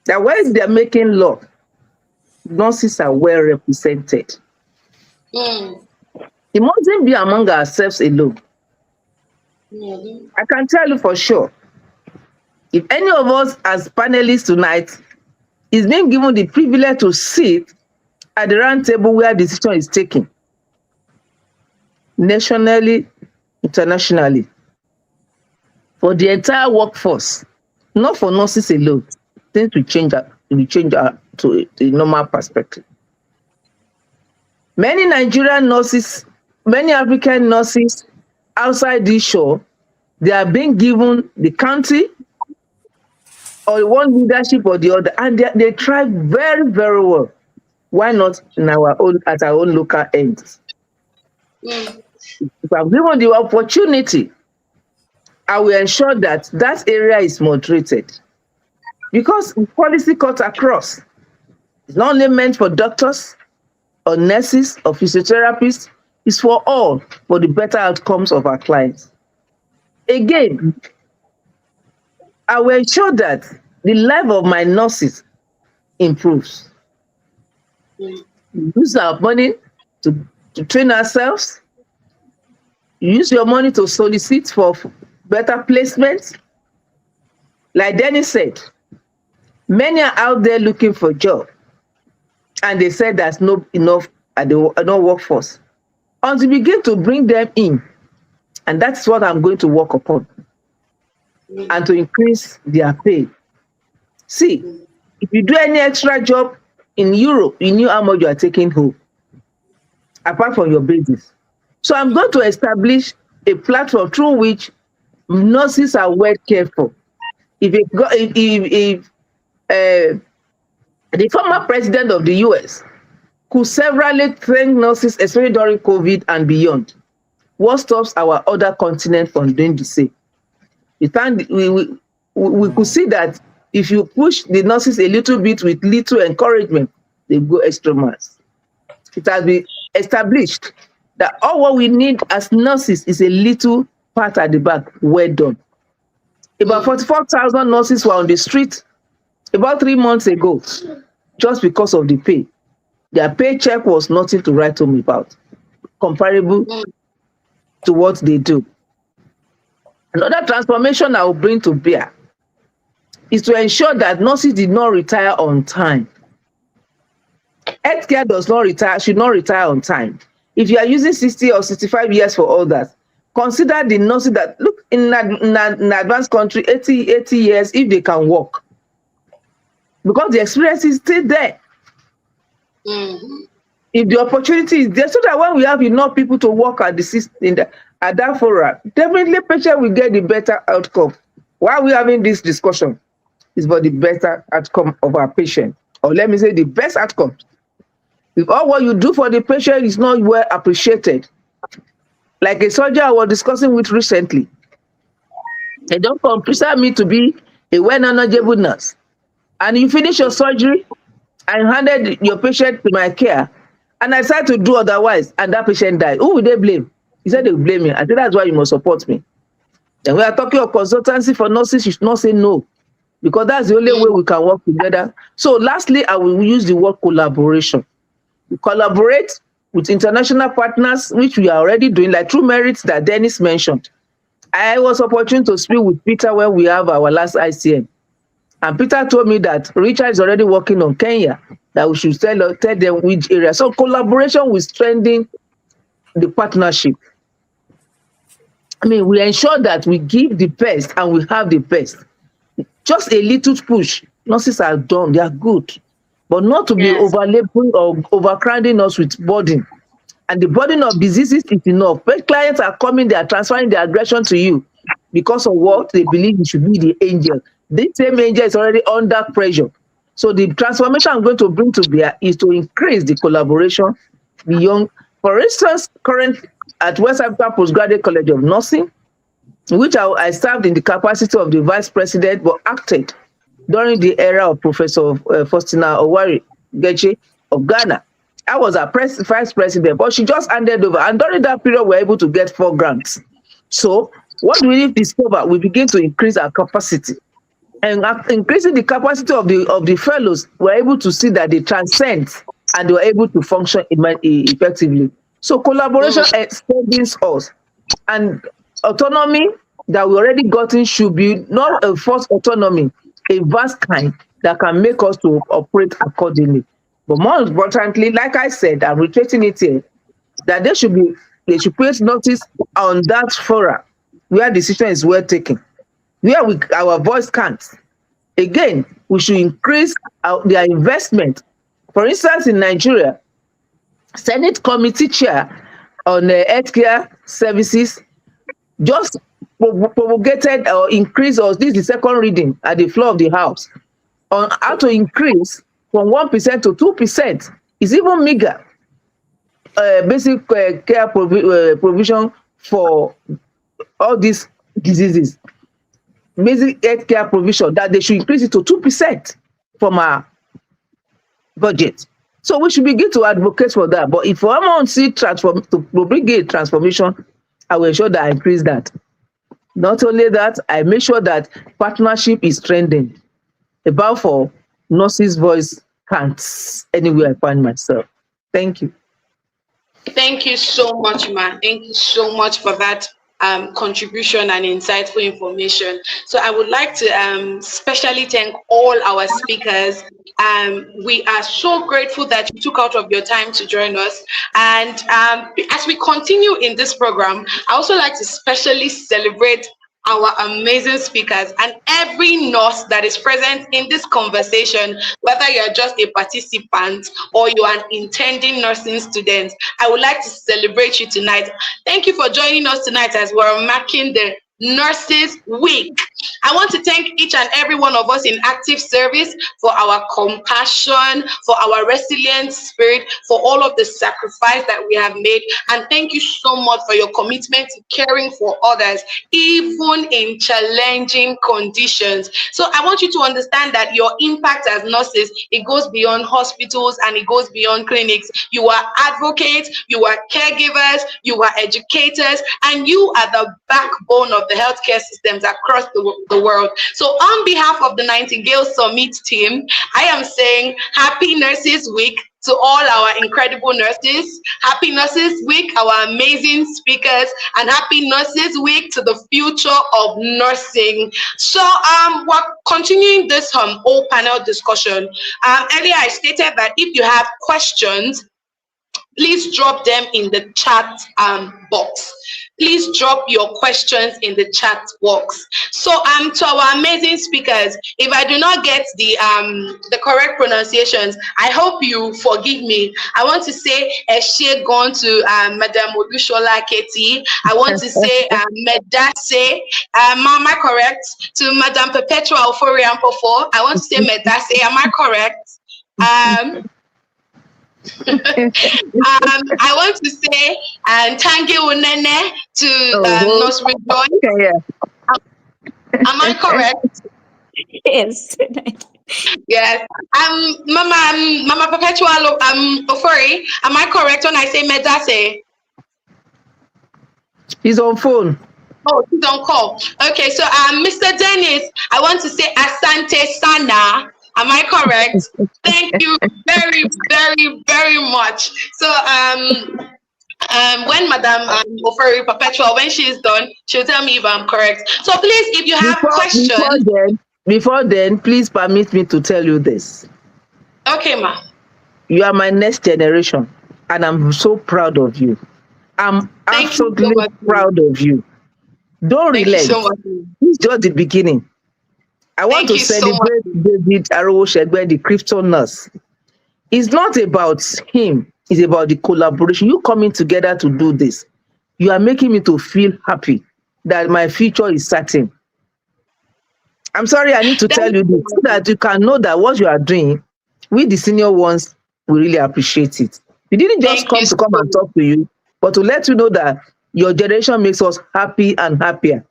that when they're making law, nurses are well represented. Mm. It mustn't be among ourselves alone. I can tell you for sure, if any of us as panelists tonight is being given the privilege to sit at the round table where decision is taken, nationally, internationally, for the entire workforce, not for nurses alone, things will change to a normal perspective. Many Nigerian nurses, many African nurses outside this shore, they are being given the country or one leadership or the other, and they thrive very, very well. Why not in our own at our own local ends? If I'm given the opportunity, I will ensure that that area is moderated. Because policy cuts across. It's not only meant for doctors or nurses or physiotherapists, it's for all, for the better outcomes of our clients. Again, I will ensure that the life of my nurses improves. We use our money to train ourselves. You use your money to solicit for better placements. Like Dennis said, many are out there looking for a job, and they said there's not enough at the workforce. Until we begin to bring them in, and that's what I'm going to work upon, and to increase their pay. See, if you do any extra job in Europe, you knew how much you are taking home, apart from your business. So I'm going to establish a platform through which nurses are well cared for. If the former president of the US could severally train nurses, especially during COVID and beyond, what stops our other continent from doing the same? We could see that if you push the nurses a little bit with little encouragement, they go extra miles. It has been established that all what we need as nurses is a little part at the back, well done. About 44,000 nurses were on the street about 3 months ago, just because of the pay. Their paycheck was nothing to write home about, comparable to what they do. Another transformation I will bring to bear is to ensure that nurses did not retire on time. Healthcare should not retire on time. If you are using 60 or 65 years for all that, consider the nurses that, look, in an advanced country, 80 years, if they can work. Because the experience is still there. If the opportunity is there, so that when we have enough people to work at the system, at that forum, definitely patient will get the better outcome. Why are we having this discussion? It's for the better outcome of our patient, or let me say the best outcome. If all what you do for the patient is not well appreciated, like a soldier I was discussing with recently, they don't consider me to be a well-knowledgeable nurse, and you finish your surgery and handed your patient to my care, and I decided to do otherwise, and that patient died. Who will they blame? He said they will blame me. I said that's why you must support me. And we are talking of consultancy for nurses. You should not say no, because that's the only way we can work together. So lastly, I will use the word collaboration. We collaborate with international partners, which we are already doing, like True Merits that Dennis mentioned. I was opportune to speak with Peter when we have our last ICM. And Peter told me that Richard is already working on Kenya, that we should tell them which area. So collaboration will strengthen the partnership. I mean, we ensure that we give the best and we have the best. Just a little push. Nurses are done, they are good. But not to be overlapping or overcrowding us with burden. And the burden of diseases is enough. When clients are coming, they are transferring their aggression to you because of what they believe it should be the angel. This same angel is already under pressure. So the transformation I'm going to bring to bear is to increase the collaboration beyond, for instance, current at West Africa Postgraduate College of Nursing, in which I served in the capacity of the vice president, but acted during the era of Professor Faustina Owari Geche of Ghana. I was a vice president, but she just handed over. And during that period, we were able to get 4 grants. So what we need to discover, we begin to increase our capacity. And increasing the capacity of the fellows, we're able to see that they transcend and they were able to function effectively. So collaboration extends us. And autonomy that we already gotten should be not a forced autonomy, a vast kind that can make us to operate accordingly. But more importantly, like I said, I'm reiterating it here, that they should place notice on that forum where decision is well taken, where our voice counts. Again, we should increase their investment. For instance, in Nigeria, Senate Committee Chair on healthcare services just propagated or increased, or this is the second reading at the floor of the House, on how to increase from 1% to 2%. It's even meager. Basic care provision for all these diseases. Basic health care provision, that they should increase it to 2% from our budget. So we should begin to advocate for that. But if I want to see to bring a transformation, I will ensure that I increase that. Not only that, I make sure that partnership is trending. About for nurses' voice counts anywhere I find myself. Thank you. Thank you so much, Ma. Thank you so much for that contribution and insightful information. So I would like to specially thank all our speakers. We are so grateful that you took out of your time to join us. And as we continue in this program, I also like to specially celebrate our amazing speakers and every nurse that is present in this conversation, whether you're just a participant or you are an intending nursing student. I would like to celebrate you tonight. Thank you for joining us tonight as we're marking the Nurses Week. I want to thank each and every one of us in active service for our compassion, for our resilient spirit, for all of the sacrifice that we have made. And thank you so much for your commitment to caring for others, even in challenging conditions. So I want you to understand that your impact as nurses, it goes beyond hospitals and it goes beyond clinics. You are advocates, you are caregivers, you are educators, and you are the backbone of the healthcare systems across the world. So on behalf of the Nightingales Summit team, I am saying Happy Nurses Week to all our incredible nurses. Happy Nurses Week, our amazing speakers, and Happy Nurses Week to the future of nursing. So we're continuing this whole panel discussion. Earlier I stated that if you have questions, please drop them in the chat box. Please drop your questions in the chat box. So to our amazing speakers, if I do not get the correct pronunciations, I hope you forgive me. I want to say Eshe gone to Madam Odushola Keti. I want to say Medase. Am I correct? To Madam Perpetua Ofori Ampofo. I want to say Medase. Am I correct? I want to say Tangi Unene to Nurse Rejoice. Am I correct? Yes. Yes. Mama Perpetua Ofori. Am I correct when I say Medase? He's on phone. Oh, he's on call. Okay, so Mr. Dennis, I want to say Asante Sana. Am I correct? Thank you very, very, very much. So When Madam Oferi Perpetual, when she is done, she'll tell me if I'm correct. So please, if you have questions. Before then, please permit me to tell you this. Okay, ma. You are my next generation, and I'm so proud of you. I'm absolutely so proud of you. Don't relent. Thank you so much. It's just the beginning. I want to celebrate David Arrowo-Shegbe, the crypto nurse. It's not about him. It's about the collaboration. You coming together to do this. You are making me to feel happy that my future is certain. I'm sorry, I need to tell you this so that you can know that what you are doing, we the senior ones, we really appreciate it. We didn't just come and talk to you, but to let you know that your generation makes us happy and happier.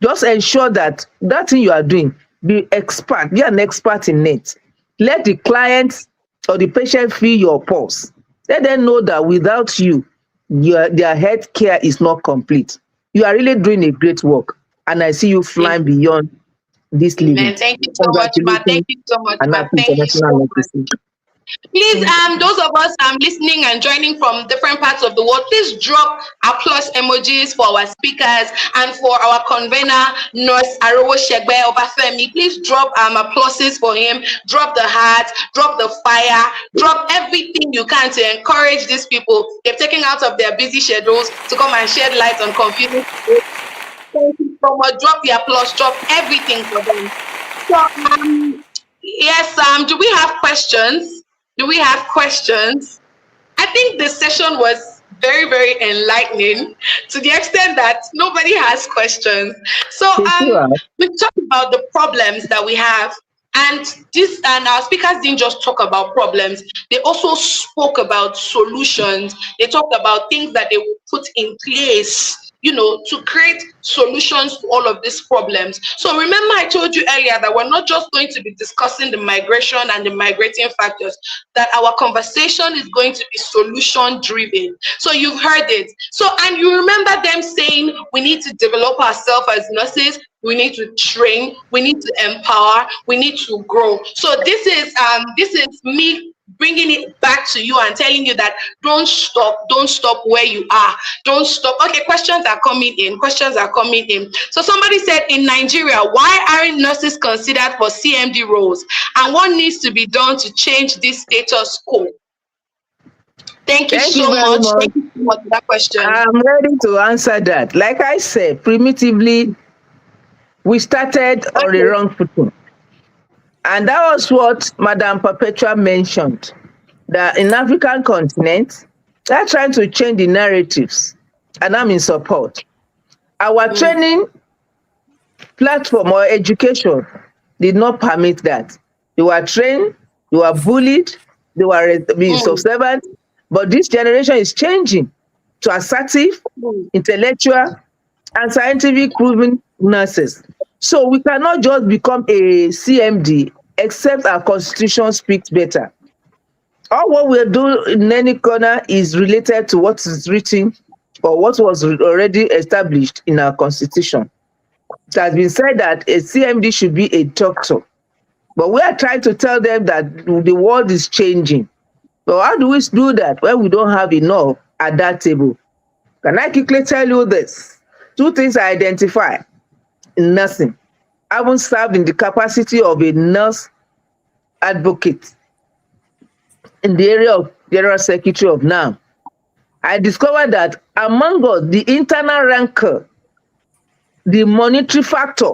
Just ensure that that thing you are doing, be an expert in it. Let the client or the patient feel your pulse. Let them know that without you, their health care is not complete. You are really doing a great work, and I see you flying beyond this limit. Thank you so much, ma. Thank you so much, ma. Thank you so much. Please, those of us listening and joining from different parts of the world, please drop applause emojis for our speakers and for our convener, Nurse Arrowo-Shegbe Obafemi. Please drop applauses for him. Drop the heart, drop the fire, drop everything you can to encourage these people. They've taken out of their busy schedules to come and shed light on confusing people. Thank you so much. Drop the applause, drop everything for them. So, yes, do we have questions? Do we have questions? I think the session was very, very enlightening to the extent that nobody has questions. So we talked about the problems that we have, and our speakers didn't just talk about problems, they also spoke about solutions. They talked about things that they will put in place, to create solutions to all of these problems. So remember, I told you earlier that we're not just going to be discussing the migration and the migrating factors, that our conversation is going to be solution driven. So you've heard it. So, and you remember them saying we need to develop ourselves as nurses, we need to train, we need to empower, we need to grow. So this is me bringing it back to you and telling you that don't stop where you are. Don't stop. Okay, questions are coming in. So somebody said, in Nigeria, why aren't nurses considered for CMD roles? And what needs to be done to change this status quo? Thank you so much. Thank you so much for that question. I'm ready to answer that. Like I said, primitively, we started on the wrong footing. And that was what Madam Perpetua mentioned, that in African continent, they're trying to change the narratives, and I'm in support. Our training platform or education did not permit that. They were trained, they were bullied, they were being subservient, but this generation is changing to assertive, intellectual, and scientific proven nurses. So we cannot just become a CMD except our constitution speaks better. All what we do in any corner is related to what is written or what was already established in our constitution. It has been said that a CMD should be a doctor, but we are trying to tell them that the world is changing. So how do we do that when we don't have enough at that table? Can I quickly tell you this? Two things I identify in nursing. I haven't served in the capacity of a nurse advocate in the area of General Secretary of NAM. I discovered that among us, the internal rancor, the monetary factor,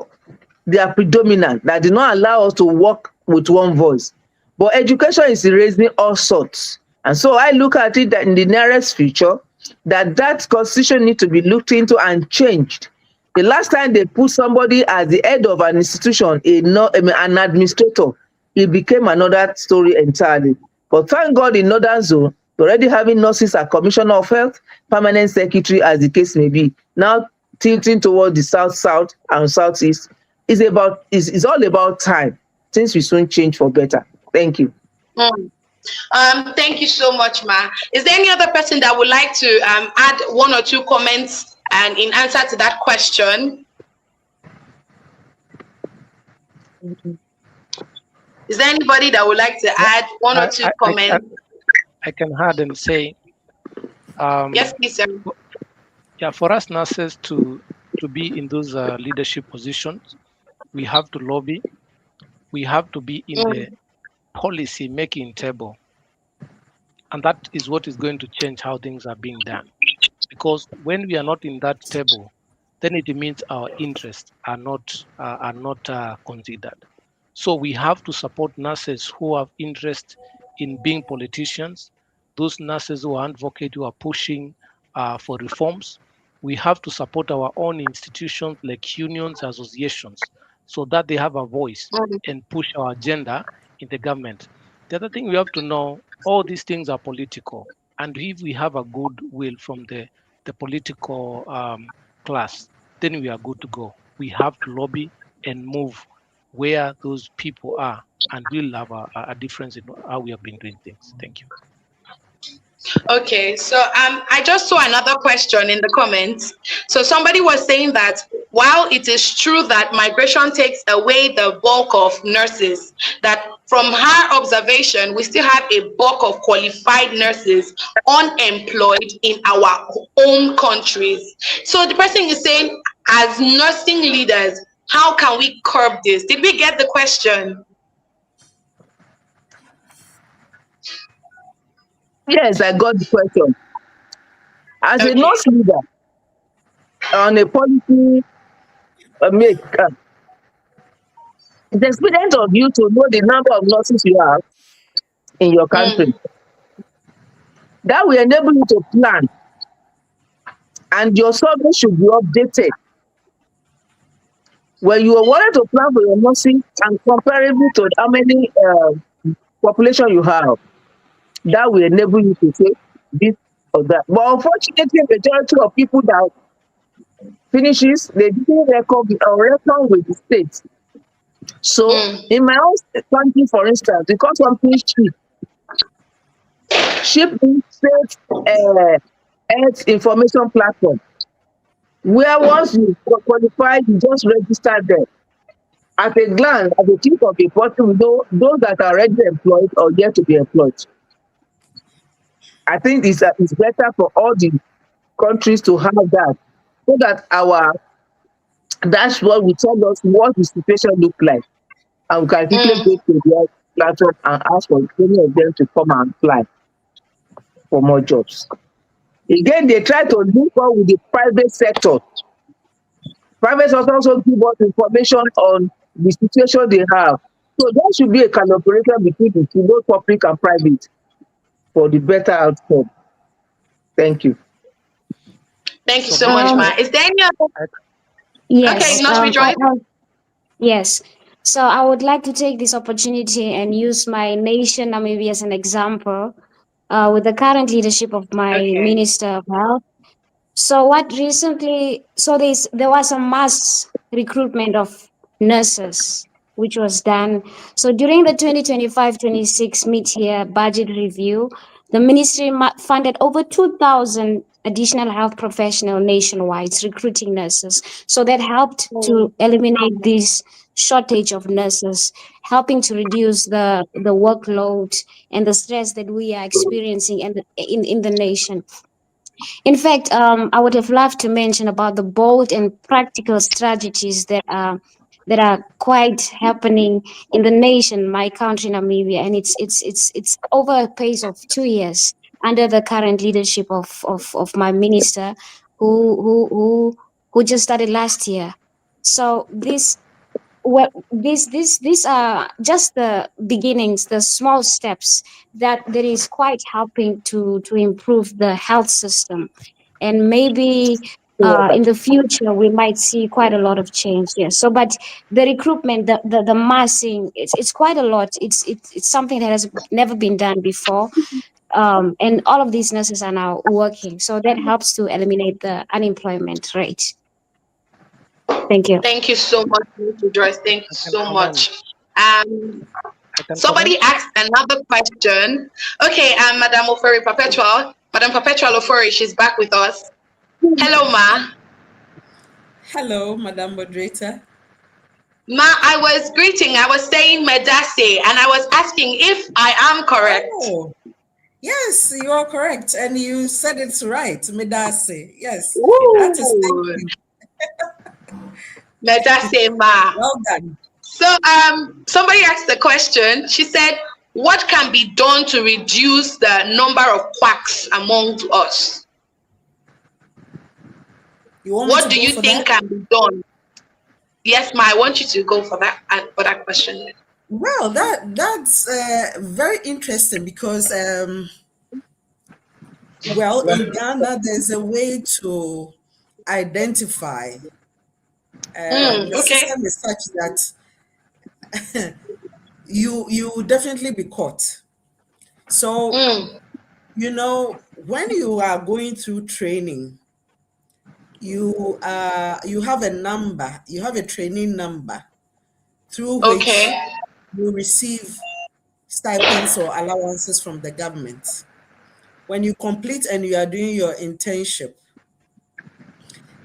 they are predominant, that do not allow us to work with one voice. But education is erasing all sorts. And so I look at it that in the nearest future, that constitution needs to be looked into and changed. The last time they put somebody as the head of an institution, an administrator, it became another story entirely. But thank God in Northern Zone, already having nurses as Commissioner of Health, Permanent Secretary, as the case may be, now tilting towards the South and Southeast. It's all about time. Things will soon change for better. Thank you. Thank you so much, Ma. Is there any other person that would like to add one or two comments and in answer to that question? Is there anybody that would like to add one or two comments? I can add and say Yes, please, sir. Yeah, for us nurses to be in those leadership positions, we have to lobby. We have to be in the policy making table, and that is what is going to change how things are being done. Because when we are not in that table, then it means our interests are not considered. So we have to support nurses who have interest in being politicians, those nurses who are advocate, who are pushing for reforms. We have to support our own institutions like unions, associations, so that they have a voice and push our agenda in the government. The other thing we have to know, all these things are political. And if we have a good will from the political class, then we are good to go. We have to lobby and move where those people are, and we'll have a difference in how we have been doing things. Thank you. Okay, so I just saw another question in the comments. So somebody was saying that while it is true that migration takes away the bulk of nurses, that from her observation, we still have a bulk of qualified nurses unemployed in our own countries. So the person is saying, as nursing leaders, how can we curb this? Did we get the question? Yes, I got the question. As a Okay. nurse leader on a policy maker, it's expedient of you to know the number of nurses you have in your country. That will enable you to plan, and your survey should be updated. When you are wanting to plan for your nursing and comparable to how many population you have, that will enable you to say this or that. But unfortunately, majority of people that finishes, they didn't record with the state. So in my own country, for instance, because something SHIP means State Health Information Platform, where once you qualify, you just register there. At a glance, at the tip of a bottle, we know those that are already employed or yet to be employed. I think it's better for all the countries to have that, so that our dashboard will tell us what the situation look like, and we can quickly go to the platform and ask for any of them to come and apply for more jobs. Again, they try to link up with the private sector. Private sector also give us information on the situation they have. So there should be a collaboration between the two, both public and private, for the better outcome. Thank you. Thank you so much, Ma. Is there any other? Yes. Okay, not rejoice. Yes. So I would like to take this opportunity and use my nation Namibia as an example with the current leadership of my Minister of Health. So there was a mass recruitment of nurses, which was done. So during the 2025-26 mid-year budget review, the ministry funded over 2,000 additional health professionals nationwide, recruiting nurses. So that helped to eliminate this shortage of nurses, helping to reduce the workload and the stress that we are experiencing in the nation. In fact, I would have loved to mention about the bold and practical strategies that are quite happening in the nation, my country, Namibia, and it's over a pace of 2 years under the current leadership of my minister, who just started last year. So these are just the beginnings, the small steps that is quite helping to improve the health system, and maybe in the future we might see quite a lot of change. Yes. So, but the recruitment, the massing, it's quite a lot. It's something that has never been done before. And all of these nurses are now working, so that helps to eliminate the unemployment rate. Thank you. Thank you so much, Mr. Joyce. Thank you so much. Somebody asked another question. Okay, Madam Ofori Perpetual. Madam Perpetual Ofori, she's back with us. Hello, Ma. Hello, Madam Moderator. Ma, I was greeting. I was saying Medase, and I was asking if I am correct. Oh, Yes, you are correct. And you said it right, Medase. Yes, that is, thank Ooh, you. Metasema. Well done. So somebody asked the question. She said, what can be done to reduce the number of quacks among us? You want me What to do go you for think that? can be done? Yes, Ma, I want you to go for that question. Well, that's very interesting because, well, in Ghana, there's a way to identify. The Okay. system is such that you will definitely be caught. So, Mm, when you are going through training, you have a number, you have a training number through which okay. you receive stipends or allowances from the government. When you complete and you are doing your internship,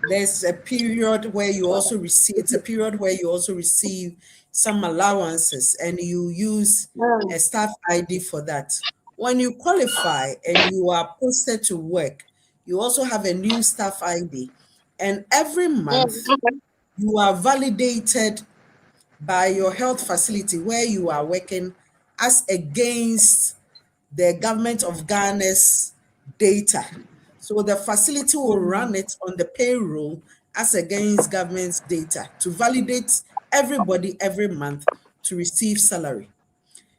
there's a period where you also receive, it's a period where you also receive some allowances and you use a Mm, staff ID for that. When you qualify and you are posted to work, you also have a new staff ID. And every month okay. you are validated by your health facility where you are working as against the government of Ghana's data. So the facility will run it on the payroll as against government's data to validate everybody every month to receive salary.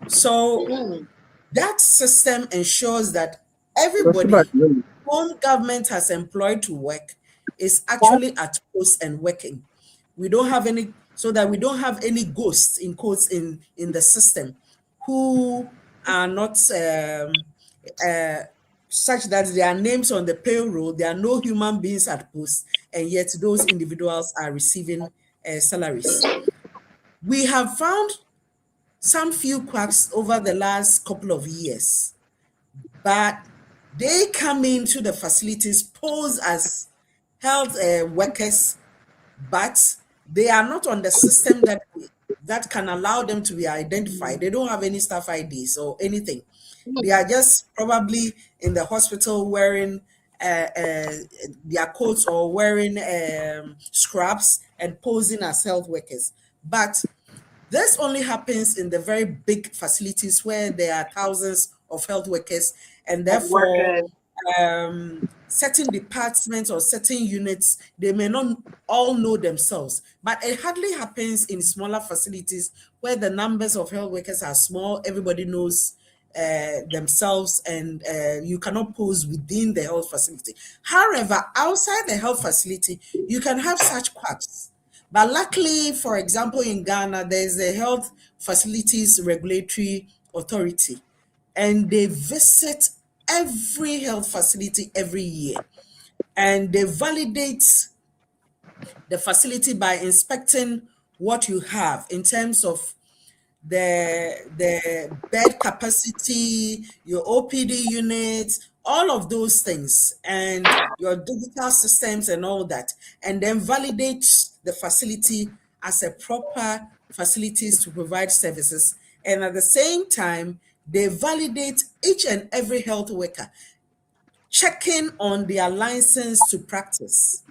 So Mm, that system ensures that everybody whom government has employed to work is actually at post and working. We don't have any, so that we don't have any ghosts in quotes in the system who are not uh, such that their names on the payroll, there are no human beings at post, and yet those individuals are receiving salaries. We have found some few quacks over the last couple of years, but they come into the facilities posed as health workers, but they are not on the system that can allow them to be identified. They don't have any staff IDs or anything. They are just probably in the hospital wearing their coats or wearing scrubs and posing as health workers. But this only happens in the very big facilities where there are thousands of health workers, and therefore workers. certain departments or certain units, they may not all know themselves. But it hardly happens in smaller facilities where the numbers of health workers are small, everybody knows themselves, and you cannot pose within the health facility. However, outside the health facility, you can have such quacks. But luckily, for example, in Ghana, there's a Health Facilities Regulatory Authority, and they visit every health facility every year, and they validate the facility by inspecting what you have in terms of the bed capacity, your OPD units, all of those things, and your digital systems and all that, and then validate the facility as a proper facilities to provide services. And at the same time, they validate each and every health worker, checking on their license to practice,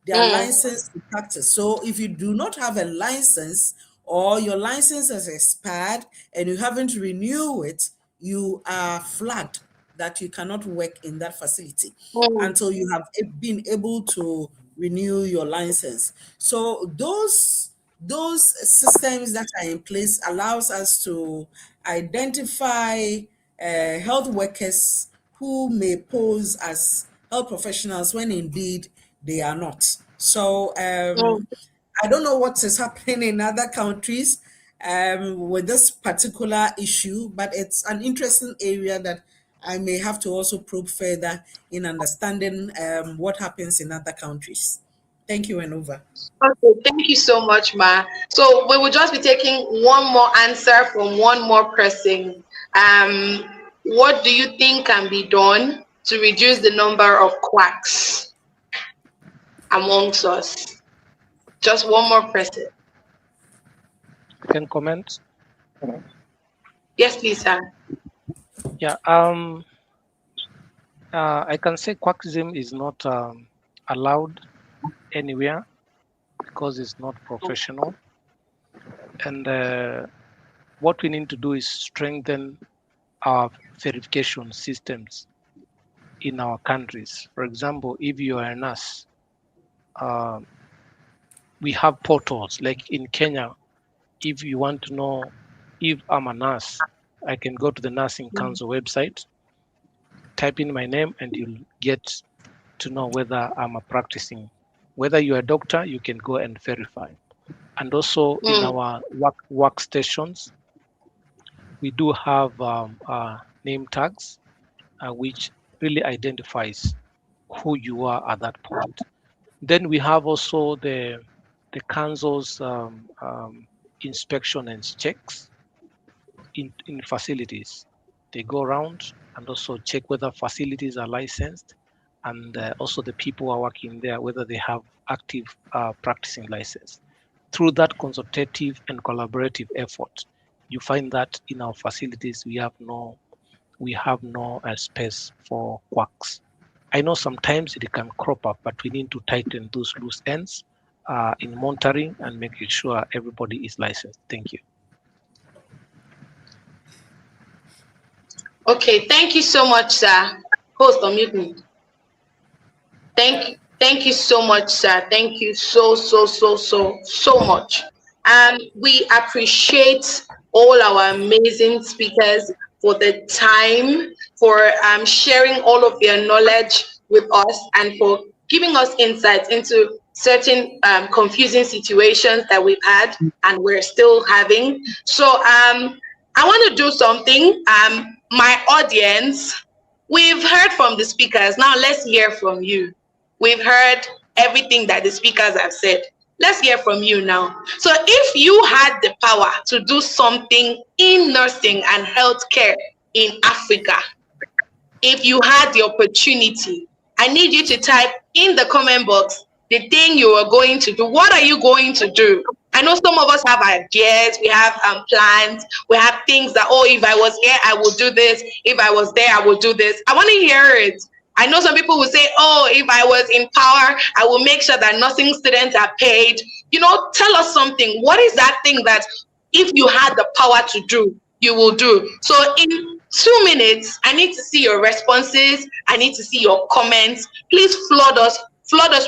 their Mm, license to practice. So if you do not have a license or your license has expired and you haven't renewed it, you are flagged that you cannot work in that facility mm, until you have been able to renew your license. So those systems that are in place allows us to identify health workers who may pose as health professionals when indeed they are not. So mm. I don't know what is happening in other countries with this particular issue, but it's an interesting area that I may have to also probe further in understanding what happens in other countries. Thank you, and over. Okay, thank you so much, Ma. So we will just be taking one more answer from one more person. What do you think can be done to reduce the number of quacks amongst us? Just one more person. Can comment? Yes, please, sir. Yeah. I can say quackism is not allowed anywhere because it's not professional. And what we need to do is strengthen our verification systems in our countries. For example, if you are a nurse, we have portals. Like in Kenya, if you want to know if I'm a nurse, I can go to the Nursing Council website, type in my name, and you'll get to know whether I'm a practicing. Whether you're a doctor, you can go and verify. And also in our workstations, we do have name tags, which really identifies who you are at that point. Then we have also the council's inspection and checks in facilities. They go around and also check whether facilities are licensed, and also the people who are working there, whether they have active practicing license. Through that consultative and collaborative effort, you find that in our facilities we have no space for quacks. I know sometimes it can crop up, but we need to tighten those loose ends in monitoring and making sure everybody is licensed. Thank you. Okay, thank you so much, sir. Host, unmute me. Thank you so much, sir. Thank you so much. We appreciate all our amazing speakers for the time, for sharing all of their knowledge with us, and for giving us insights into certain confusing situations that we've had and we're still having. So I want to do something. My audience, we've heard from the speakers. Now let's hear from you. We've heard everything that the speakers have said. Let's hear from you now. So if you had the power to do something in nursing and healthcare in Africa, if you had the opportunity, I need you to type in the comment box the thing you are going to do. What are you going to do? I know some of us have ideas, we have plans, we have things that, oh, if I was here, I would do this. If I was there, I would do this. I want to hear it. I know some people will say, oh, if I was in power, I will make sure that nursing students are paid. You know, tell us something. What is that thing that if you had the power to do, you will do? So in 2 minutes, I need to see your responses. I need to see your comments. Please flood us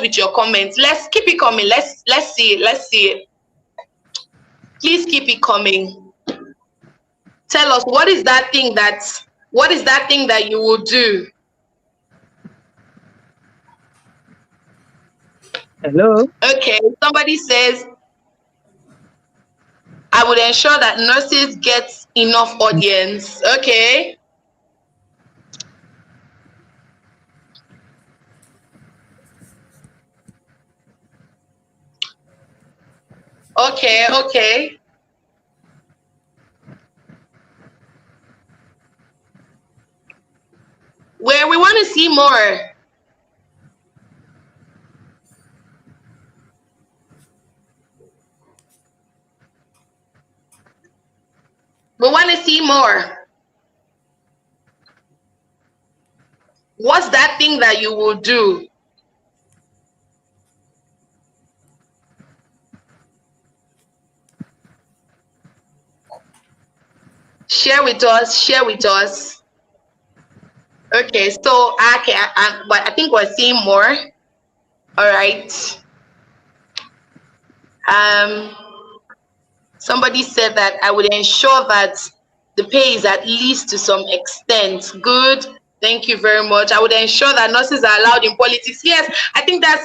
with your comments. Let's keep it coming. Let's see it. Please keep it coming. Tell us, what is that thing that you will do? Hello? Okay, somebody says, I would ensure that nurses get enough audience. Okay. Okay. Where we want to see more. We want to see more. What's that thing that you will do? Share with us. Okay, so but I think we're seeing more. All right. Somebody said that I would ensure that the pay is at least to some extent. Good. Thank you very much. I would ensure that nurses are allowed in politics. Yes, I think that's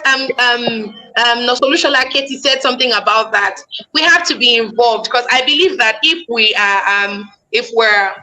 Nosolution Katie said something about that. We have to be involved, because I believe that if we're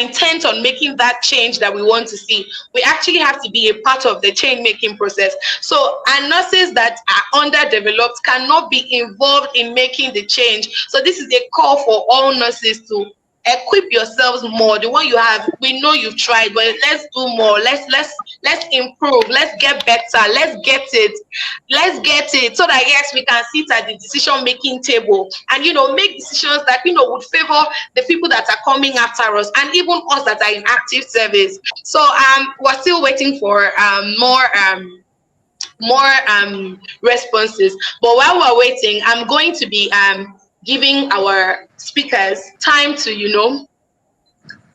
intent on making that change that we want to see, we actually have to be a part of the change making process. So, and nurses that are underdeveloped cannot be involved in making the change. So this is a call for all nurses to equip yourselves more. The one you have, we know you've tried, but let's do more. Let's improve. Let's get better. Let's get it so that yes, we can sit at the decision-making table and make decisions that would favor the people that are coming after us and even us that are in active service. So we're still waiting for more responses. But while we're waiting, I'm going to be giving our speakers time to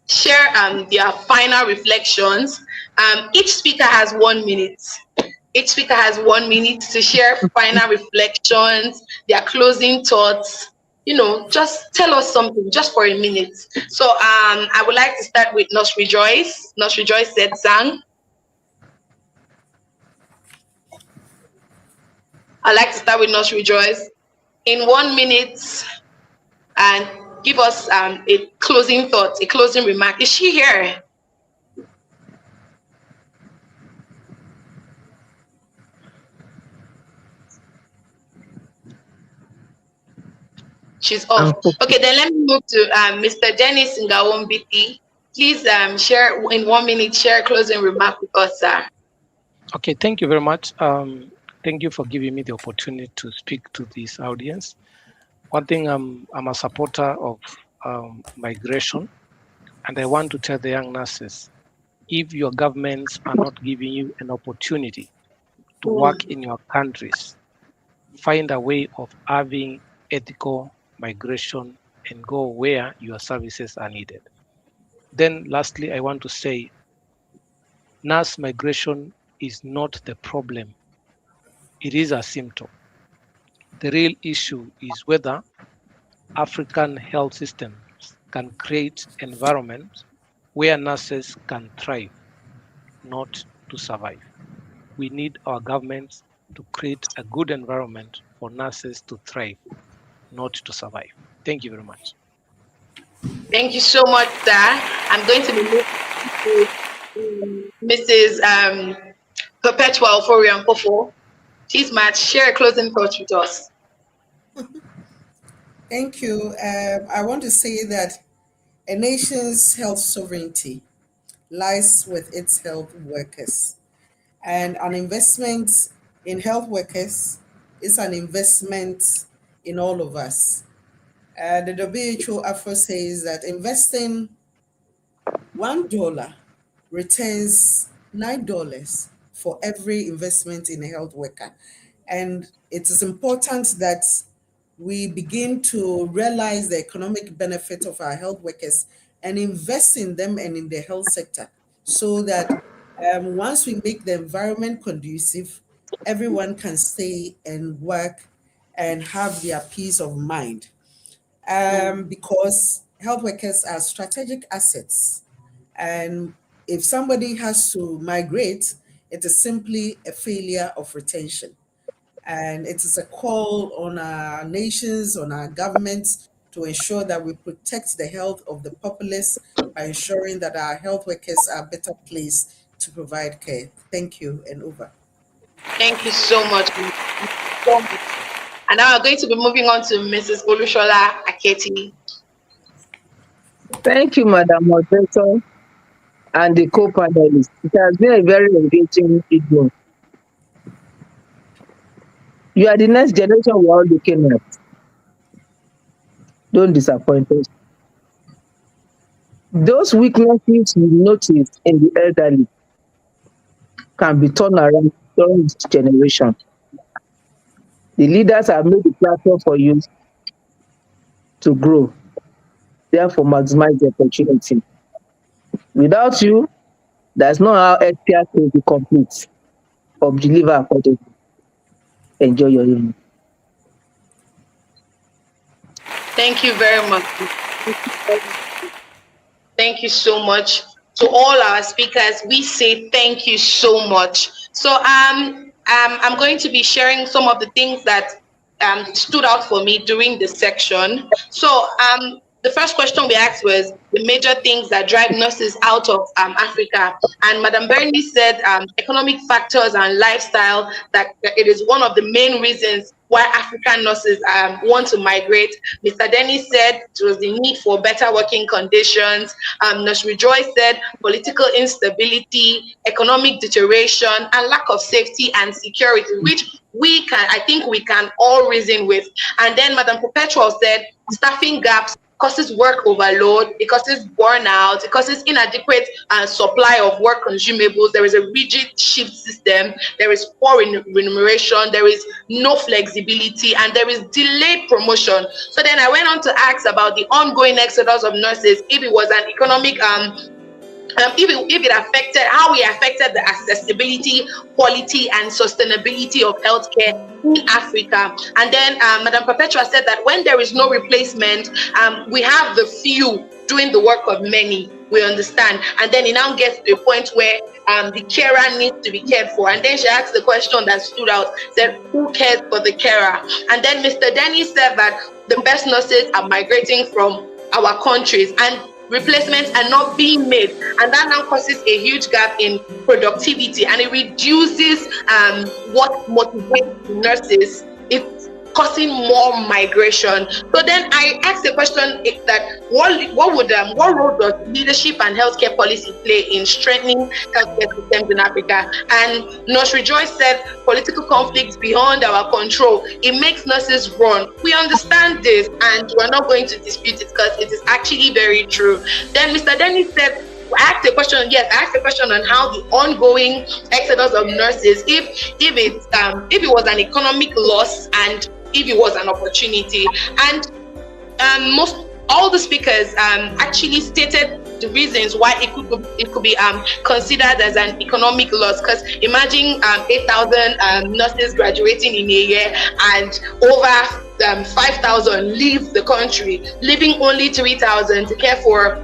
share their final reflections. Each speaker has 1 minute. Each speaker has 1 minute to share final reflections, their closing thoughts. Just tell us something, just for a minute. So I would like to start with Nurse Rejoice. Nurse Rejoice said, "Sang." I'd like to start with Nurse Rejoice in 1 minute and give us a closing thought, a closing remark. Is she here? She's off. Okay, then let me move to Mr. Dennis Ngawombiti. Please share in 1 minute, share a closing remark with us, sir. Okay, thank you very much. Thank you for giving me the opportunity to speak to this audience. One thing, I'm a supporter of migration, and I want to tell the young nurses, if your governments are not giving you an opportunity to work in your countries, find a way of having ethical migration and go where your services are needed. Then lastly, I want to say, nurse migration is not the problem. It is a symptom. The real issue is whether African health systems can create environments where nurses can thrive, not to survive. We need our governments to create a good environment for nurses to thrive, not to survive. Thank you very much. Thank you so much, sir. I'm going to be moving to Mrs. Perpetual Forian Kofo. Please, Matt, share a closing thought with us. Thank you. I want to say that a nation's health sovereignty lies with its health workers. And an investment in health workers is an investment in all of us. The WHO Afro says that investing $1 returns $9 for every investment in a health worker. And it is important that we begin to realize the economic benefit of our health workers and invest in them and in the health sector so that once we make the environment conducive, everyone can stay and work and have their peace of mind. Because health workers are strategic assets. And if somebody has to migrate, it is simply a failure of retention. And it is a call on our nations, on our governments to ensure that we protect the health of the populace by ensuring that our health workers are better placed to provide care. Thank you, and over. Thank you so much. And now we're going to be moving on to Mrs. Olushola Aketi. Thank you, Madam Moderator and the co-panelists. It has been a very engaging evening. You are the next generation we're all looking at. Don't disappoint us. Those weaknesses you notice in the elderly can be turned around during this generation. The leaders have made the platform for you to grow. Therefore, maximize the opportunity. Without you, there's no how healthcare will be complete or deliver accordingly. Enjoy your evening. Thank you very much. Thank you so much to all our speakers. We say thank you so much. So I'm going to be sharing some of the things that stood out for me during this section. So the first question we asked was the major things that drive nurses out of Africa. And Madam Bernie said economic factors and lifestyle, that it is one of the main reasons why African nurses want to migrate. Mr. Dennis said it was the need for better working conditions. Nurse Rejoice said political instability, economic deterioration, and lack of safety and security, which I think we can all reason with. And then Madam Perpetual said staffing gaps causes work overload, it causes burnout, it causes inadequate supply of work consumables. There is a rigid shift system, there is poor remuneration, there is no flexibility, and there is delayed promotion. So then I went on to ask about the ongoing exodus of nurses, if it was an economic if it affected, how it affected the accessibility, quality, and sustainability of healthcare in Africa. And then Madam Perpetua said that when there is no replacement, we have the few doing the work of many. We understand. And then it now gets to a point where the carer needs to be cared for. And then she asked the question that stood out, said, who cares for the carer? And then Mr. Denny said that the best nurses are migrating from our countries, and replacements are not being made, and that now causes a huge gap in productivity, and it reduces what motivates nurses. It's causing more migration. So then I asked the question that what role does leadership and healthcare policy play in strengthening healthcare systems in Africa? And Nurse Rejoice said political conflicts beyond our control, it makes nurses run. We understand this, and we're not going to dispute it because it is actually very true. Then Mr. Dennis said, I asked a question on how the ongoing exodus of nurses, if it was an economic loss and if it was an opportunity. And all the speakers actually stated the reasons why it could be considered as an economic loss. Because imagine 8,000 nurses graduating in a year, and over 5,000 leave the country, leaving only 3,000 to care for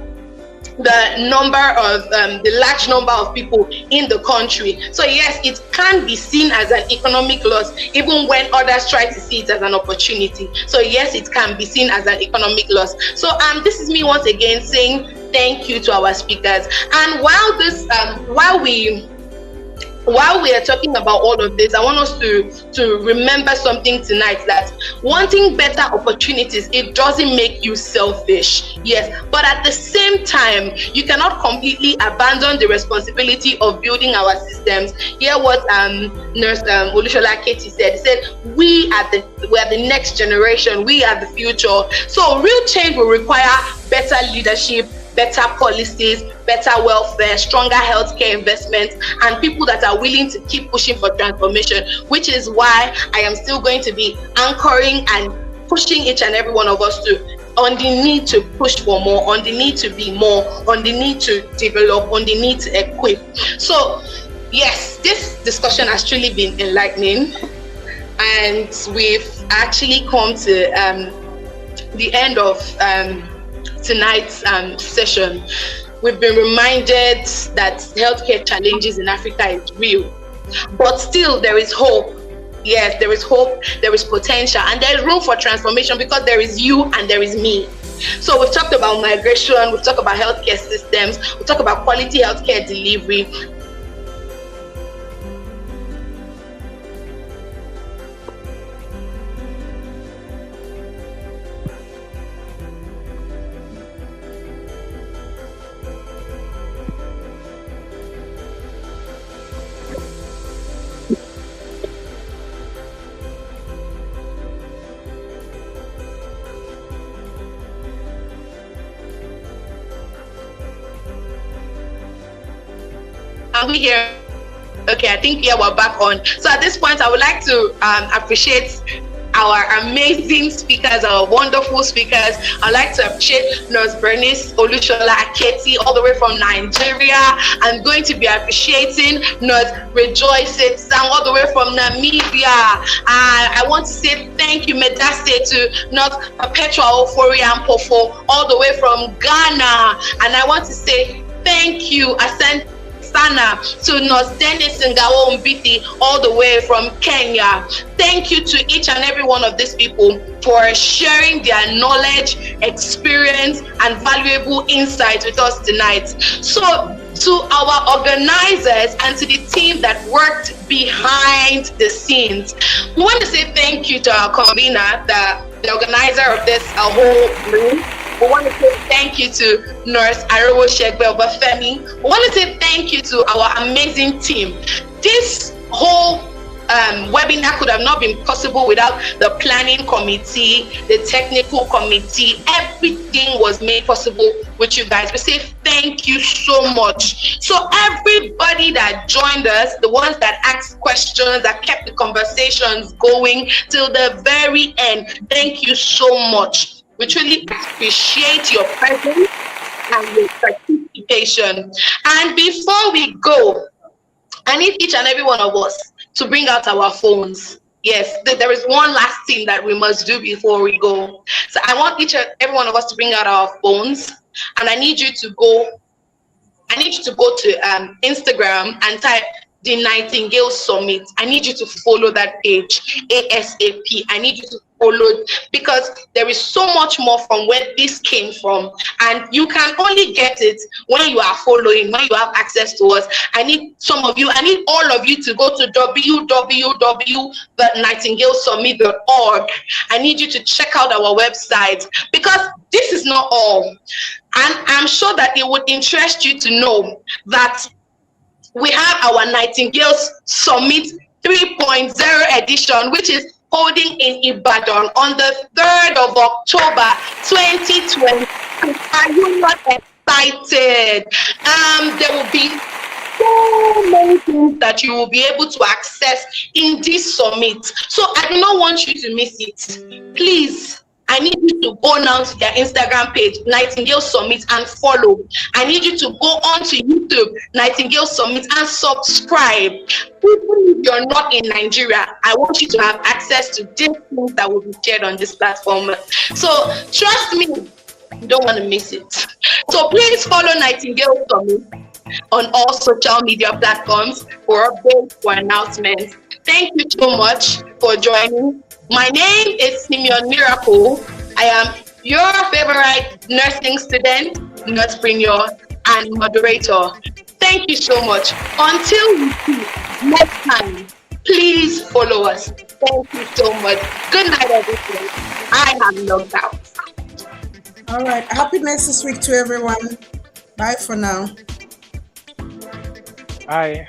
the large number of people in the country. So yes, it can be seen as an economic loss, even when others try to see it as an opportunity. So yes, it can be seen as an economic loss. So this is me once again saying thank you to our speakers. And while we are talking about all of this, I want us to remember something tonight, that wanting better opportunities, it doesn't make you selfish. Yes, but at the same time, you cannot completely abandon the responsibility of building our systems. Hear what Nurse Olushola Katie said. He said, we are the next generation, we are the future. So real change will require better leadership, better policies, better welfare, stronger healthcare investments, and people that are willing to keep pushing for transformation, which is why I am still going to be anchoring and pushing each and every one of us on the need to push for more, on the need to be more, on the need to develop, on the need to equip. So yes, this discussion has truly been enlightening, and we've actually come to the end of tonight's session. We've been reminded that healthcare challenges in Africa is real, but still there is hope. Yes, there is hope, there is potential, and there is room for transformation, because there is you and there is me. So we've talked about migration, we've talked about healthcare systems, we've talked about quality healthcare delivery. Are we here? Okay, I think we're back on. So at this point, I would like to appreciate our amazing speakers, our wonderful speakers. I'd like to appreciate Nurse Bernice Olushola Aketi, all the way from Nigeria. I'm going to be appreciating Nurse Rejoice Sang, all the way from Namibia. I want to say thank you, Medase, to Nurse Perpetua Ofori-Ampofo, all the way from Ghana. And I want to say thank you, Asante Sana, to Nurse Dennis Ngawo Mbiti, all the way from Kenya. Thank you to each and every one of these people for sharing their knowledge, experience, and valuable insights with us tonight. So, to our organizers and to the team that worked behind the scenes, we want to say thank you to our convener, the organizer of this whole room. We want to say thank you to Nurse Arowo Shegbe Obafemi. We want to say thank you to our amazing team. This whole webinar could have not been possible without the planning committee, the technical committee. Everything was made possible with you guys. We say thank you so much. So everybody that joined us, the ones that asked questions, that kept the conversations going till the very end, thank you so much. We truly appreciate your presence and your participation. And before we go, I need each and every one of us to bring out our phones. Yes, there is one last thing that we must do before we go. So I want each and every one of us to bring out our phones, and I need you to go to Instagram and type the Nightingales Summit. I need you to follow that page ASAP. I need you to follow, because there is so much more from where this came from, and you can only get it when you are following, when you have access to us. I need all of you to go to www.nightingalesummit.org. I need you to check out our website, because this is not all. And I'm sure that it would interest you to know that we have our Nightingales Summit 3.0 edition, which is holding in Ibadan on the 3rd of October 2020. Are you not excited? There will be so many things that you will be able to access in this summit. So I do not want you to miss it. Please, I need you to go now to their Instagram page, Nightingale Summit, and follow. I need you to go on to YouTube, Nightingale Summit, and subscribe. Even if you're not in Nigeria, I want you to have access to these things that will be shared on this platform. So trust me, you don't want to miss it. So please follow Nightingale Summit on all social media platforms for updates, for announcements. Thank you so much for joining. My name is Simeon Miracle. I am your favorite nursing student, nursepreneur, and moderator. Thank you so much. Until we see next time, please follow us. Thank you so much. Good night, everyone. I have logged out. All right. Happy next week to everyone. Bye for now. Bye.